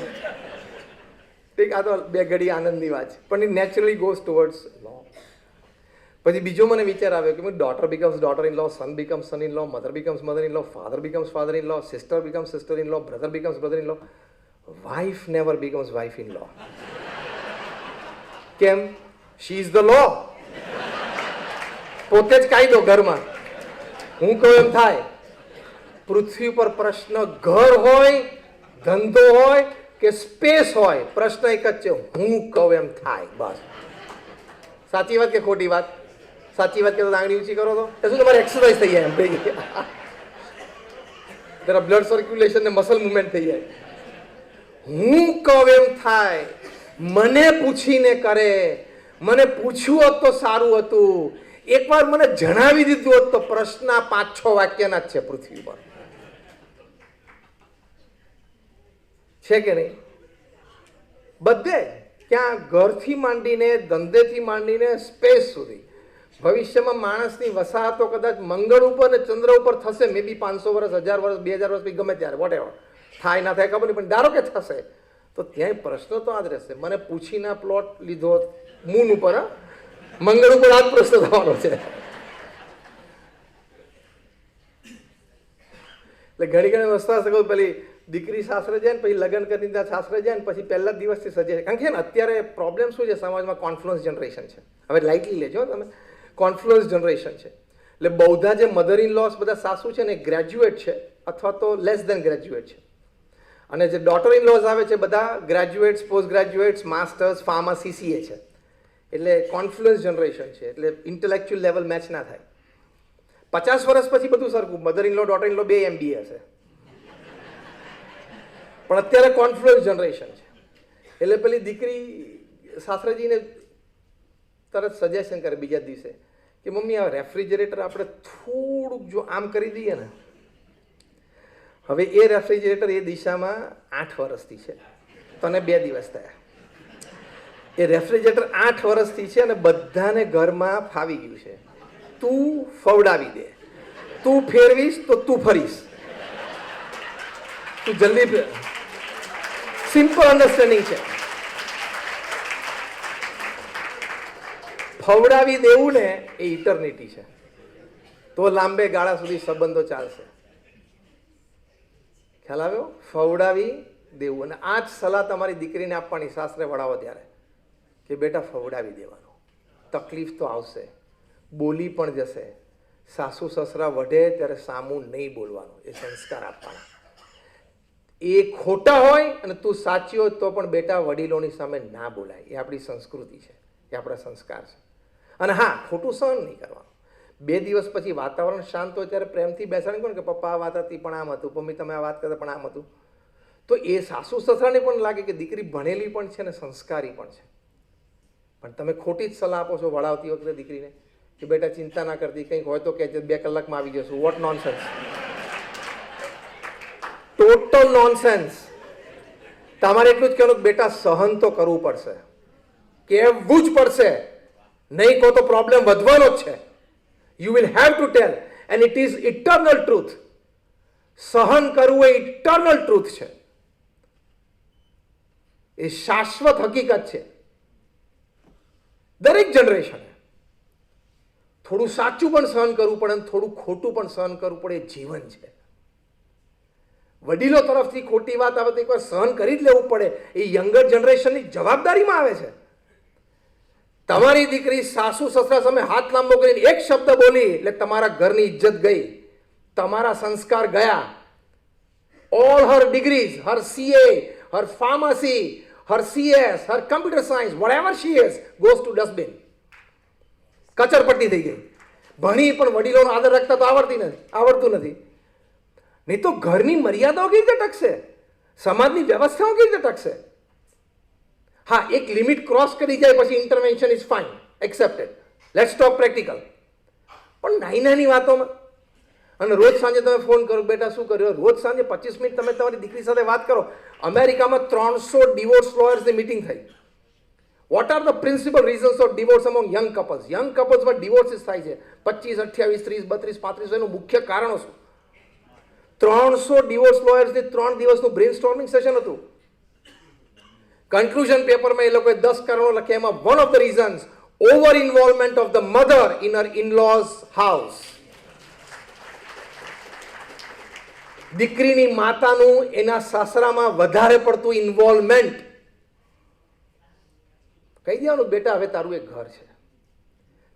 S2: ઠીક, આ તો 2 ઘડી આનંદની વાત છે, પણ it naturally goes towards law. પછી બીજો મને વિચાર આવ્યો કે daughter becomes daughter in law, son becomes son in law, mother becomes mother in law, father becomes father in law, sister becomes sister in law, brother becomes brother in law, wife never becomes wife in law. કેમ? She is the law. પોતે જ કાયદો ઘરમાં, હું કહું એમ થાય. પૃથ્વી પર પ્રશ્ન ઘર હોય, ધંધો હોય કે સ્પેસ હોય, પ્રશ્ન એક જ છે, હું કહું એમ થાય. બસ. સાચી વાત કે ખોટી વાત? સાચી વાત કે તો આંગળી ઊંચી કરો તો શું તમારે એક્સરસાઇઝ થઈ જાય, એમ જરા બ્લડ સર્ક્યુલેશન ને મસલ મુવમેન્ટ થઈ જાય. હું કહું એમ થાય, મને પૂછીને કરે. મને પૂછ્યું હોત તો સારું હતું, એકવાર મને જણાવી દીધું હોત તો પ્રશ્ન 5-6 વાક્યના જ છે પૃથ્વી પર. છે કે નહીં? બધે ક્યાં, ઘરથી માંડીને, ધંધેથી માંડીને, સ્પેસ સુધી. ભવિષ્યમાં માણસની વસાહતો કદાચ મંગળ ઉપર ને ચંદ્ર ઉપર થશે, મે બી 500 વર્ષ, 1000 વર્ષ, 2000 વર્ષ, પછી ગમે ત્યારે, વોટ એવર થાય ના થાય ખબર નહીં, પણ ધારો કે થશે તો ત્યાંય પ્રશ્ન તો આ જ રહેશે. મને પૂછીને પ્લોટ લીધો મૂન ઉપર, મંગળ ઉપર આ જ પ્રશ્ન થવાનો છે. એટલે ઘણી ઘણી વસ્તુ હશે, પેલી દીકરી સાસરે જાય ને પછી લગ્ન કરીને ત્યાં સાસરે જાય ને પછી પહેલા દિવસથી સજે. કારણ કે અત્યારે પ્રોબ્લેમ શું છે સમાજમાં? કોન્ફ્લુઅન્સ જનરેશન છે. હવે લાઇટલી લેજો તમે, કોન્ફ્લુઅન્સ જનરેશન છે. એટલે બૌદ્ધા જે મધર ઇન લોસ બધા સાસુ છે ને ગ્રેજ્યુએટ છે અથવા તો લેસ દેન ગ્રેજ્યુએટ છે, અને જે ડોટર ઇન લોઝ આવે છે બધા graduates, post graduates, masters, pharma, CCA છે. એટલે કોન્ફ્લુઅન્સ જનરેશન છે, એટલે ઇન્ટેલેક્ચ્યુઅલ લેવલ મેચ ના થાય. 50 વર્ષ પછી બધું સરખું, mother in law, daughter in law 2 MBA હશે, પણ અત્યારે કોન્ફ્લુઅન્સ જનરેશન છે. એટલે પેલી દીકરી સાસરેજીને તરત સજેશન કરે બીજા દિવસે કે મમ્મી આ રેફ્રિજરેટર આપણે થોડુંક જો આમ કરી દઈએ ને. હવે એ રેફ્રિજરેટર એ દિશામાં 8 વર્ષથી છે, તને 2 દિવસ થયા. એ રેફ્રિજરેટર 8 વર્ષથી છે અને બધાને ઘરમાં ફાવી ગયું છે. તું ફવડાવી દે, તું ફેરવીશ તો તું ફરીશ, તું જલ્દી. સિમ્પલ અન્ડરસ્ટેન્ડિંગ છે. ફવડાવી દેવું ને એ ઇટર્નિટી છે, તો લાંબે ગાળા સુધી સંબંધો ચાલશે. ખ્યાલ આવ્યો? ફવડાવી દેવું. અને આ જ સલાહ તમારી દીકરીને આપવાની સાસરે વળાવો ત્યારે, કે બેટા ફવડાવી દેવાનું. તકલીફ તો આવશે, બોલી પણ જશે. સાસુ સસરા વઢે ત્યારે સામું નહીં બોલવાનું, એ સંસ્કાર આપવાના. એ ખોટા હોય અને તું સાચી હોય તો પણ બેટા વડીલોની સામે ના બોલાય. એ આપણી સંસ્કૃતિ છે, એ આપણા સંસ્કાર છે. અને હા, ખોટું સહન નહીં કરવાનું. 2 દિવસ પછી વાતાવરણ શાંત હોય ત્યારે પ્રેમથી બેસાડી કહો કે પપ્પા આ વાત હતી પણ આમ હતું, મમ્મી તમે આ વાત કરતા પણ આમ હતું. તો એ સાસુ સસરાને પણ લાગે કે દીકરી ભણેલી પણ છે ને સંસ્કારી પણ છે. પણ તમે ખોટી જ સલાહ આપો છો વળાવતી વખતે દીકરીને કે બેટા ચિંતા ના કરતી, કંઈક હોય તો કે 2 કલાકમાં આવી જશું. What nonsense, total nonsense. તમારે એટલું જ કહેવાનું બેટા સહન તો કરવું પડશે, કહેવું જ પડશે, નહીં કહો તો પ્રોબ્લેમ વધવાનો જ છે. You will have to tell and it is eternal truth. સહન કરવું એ ઇટર્નલ ટ્રુથ છે, એ શાશ્વત હકીકત છે. દરેક જનરેશને થોડું સાચું પણ સહન કરવું પડે અને થોડું ખોટું પણ સહન કરવું પડે, એ જીવન છે. વડીલો તરફથી ખોટી વાત આવે તો એકવાર સહન કરી જ લેવું પડે, એ યંગર જનરેશનની જવાબદારીમાં આવે છે. તમારી દીકરી સાસુ સસરા સામે હાથ લાંબો કરીને એક શબ્દ બોલી એટલે તમારા ઘરની ઇજ્જત ગઈ, તમારા સંસ્કાર ગયા. All her degrees, Har CA, Har pharmacy, Har CS, Har computer science, whatever she is, goes to dustbin. કચરપટ્ટી થઈ ગઈ. ભણી પણ વડીલોનો આદર રાખતા તો આવડતું નથી. નહીં તો ઘરની મર્યાદાઓ કેવી રીતે ટકશે? સમાજની વ્યવસ્થાઓ કેવી રીતે ટકશે? હા, એક લિમિટ ક્રોસ કરી જાય પછી intervention is fine, accepted. Let's talk practical. પણ નાની વાતોમાં અને રોજ સાંજે તમે ફોન કરો બેટા શું કર્યો, રોજ સાંજે 25 મિનિટ તમે તમારી દીકરી સાથે વાત કરો. અમેરિકામાં 300 ડિવોર્સ લોયર્સની મિટિંગ થઈ. What are the principal reasons of divorce among young couples? Young કપલ્સમાં ડિવોર્સિસ થાય છે 25, 28, 30, 32, 35. એનું મુખ્ય કારણો શું? 300 ડિવોર્સ લોયર્સની 3 દિવસનું બ્રેઇન સ્ટોર્મિંગ સેશન હતું. કન્ક્લુઝન પેપરમાં એ લોકોએ 10 કારણો લખ્યા. એમાં one of the reasons, over involvement of the mother in her in-lose house. દીકરીની માતાનું એના સાસરામાં વધારે પડતું ઇન્વોલ્વમેન્ટ. કહી દેવાનું બેટા હવે તારું એક ઘર છે,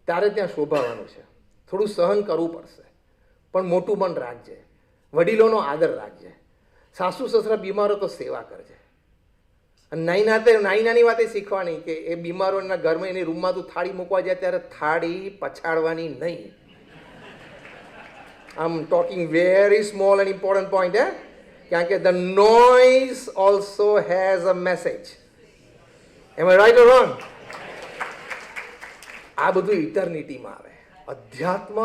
S2: તારે ત્યાં શોભાવાનું છે, થોડું સહન કરવું પડશે, પણ મોટું પણ રાખજે, વડીલોનો આદર રાખજે, સાસુ સસરા બીમારો તો સેવા કરજે. અને નાની વાતે શીખવાની કે એ બીમારો એના ઘરમાં એની રૂમમાં તું થાળી મૂકવા જાય ત્યારે થાળી પછાડવાની નહીં. આમ talking very small and important point, કારણ કે the noise also has a message. એમ રાઈટ ઓર રોંગ? આ બધું ઇટર્નિટીમાં આવે. અધ્યાત્મ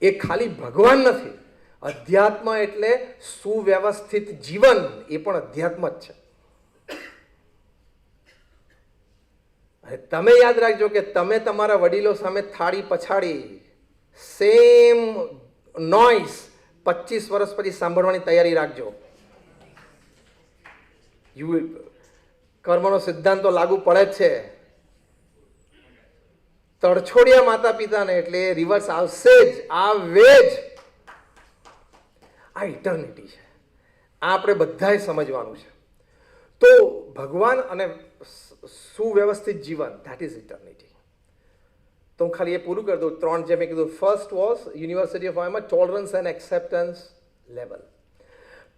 S2: એ ખાલી ભગવાન નથી. અધ્યાત્મ એટલે સુવ્યવસ્થિત જીવન, એ પણ અધ્યાત્મ જ છે. અને તમે યાદ રાખજો કે તમે તમારા વડીલો સામે થાળી પછાડી સેમ નોઇઝ 25 વર્ષ પછી સાંભળવાની તૈયારી રાખજો. કર્મનો સિદ્ધાંત તો લાગુ પડે જ છે. તડછોડિયા માતા પિતાને એટલે રિવર્સ આવશે જ, આવે જ. આ ઇટર્નિટી છે. આ આપણે બધાએ સમજવાનું છે. તો ભગવાન અને સુવ્યવસ્થિત જીવન, ધેટ ઇઝ ઇટર્નિટી. તો હું ખાલી એ પૂરું કરી દઉં. 3 જે મેં કીધું. ફર્સ્ટ વોઝ યુનિવર્સિટી ઓફ આયમાં ટોલરન્સ એન્ડ એક્સેપ્ટન્સ લેવલ.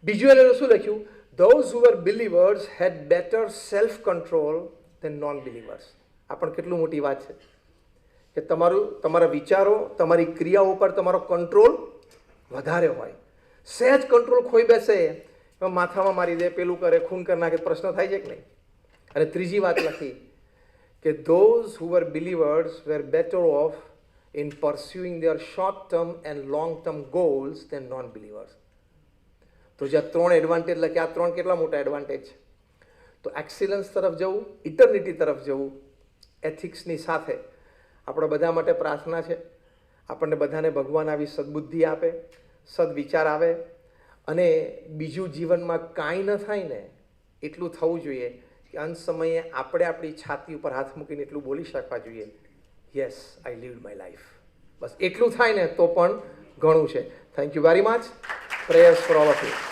S2: બીજું એને શું લખ્યું? Those who were believers had better self-control than non-believers. આ પણ કેટલું મોટી વાત છે કે તમારા વિચારો, તમારી ક્રિયાઓ ઉપર તમારો કંટ્રોલ વધારે હોય. સહેજ કંટ્રોલ ખોઈ બેસે, એમાં માથામાં મારી દે, પેલું કરે, ખૂન કરી નાખે, પ્રશ્ન થાય છે કે નહીં? અને ત્રીજી વાત લખી કે those who were believers were better off in pursuing their short-term and long-term goals than non-believers. તો જે 3 એડવાન્ટેજ લખ્યા, આ 3 કેટલા મોટા એડવાન્ટેજ છે? તો એક્સિલન્સ તરફ જવું, ઇટર્નિટી તરફ જવું, એથિક્સની સાથે આપણા બધા માટે પ્રાર્થના છે. આપણને બધાને ભગવાન આવી સદબુદ્ધિ આપે, સદવિચાર આવે, અને બીજું જીવનમાં કાંઈ ન થાય ને એટલું થવું જોઈએ કે અંત સમયે આપણે આપણી છાતી ઉપર હાથ મૂકીને એટલું બોલી શકવા જોઈએ, yes, I lived my life. બસ એટલું થાય ને તો પણ ઘણું છે. Thank you very much. Prayers for all of you.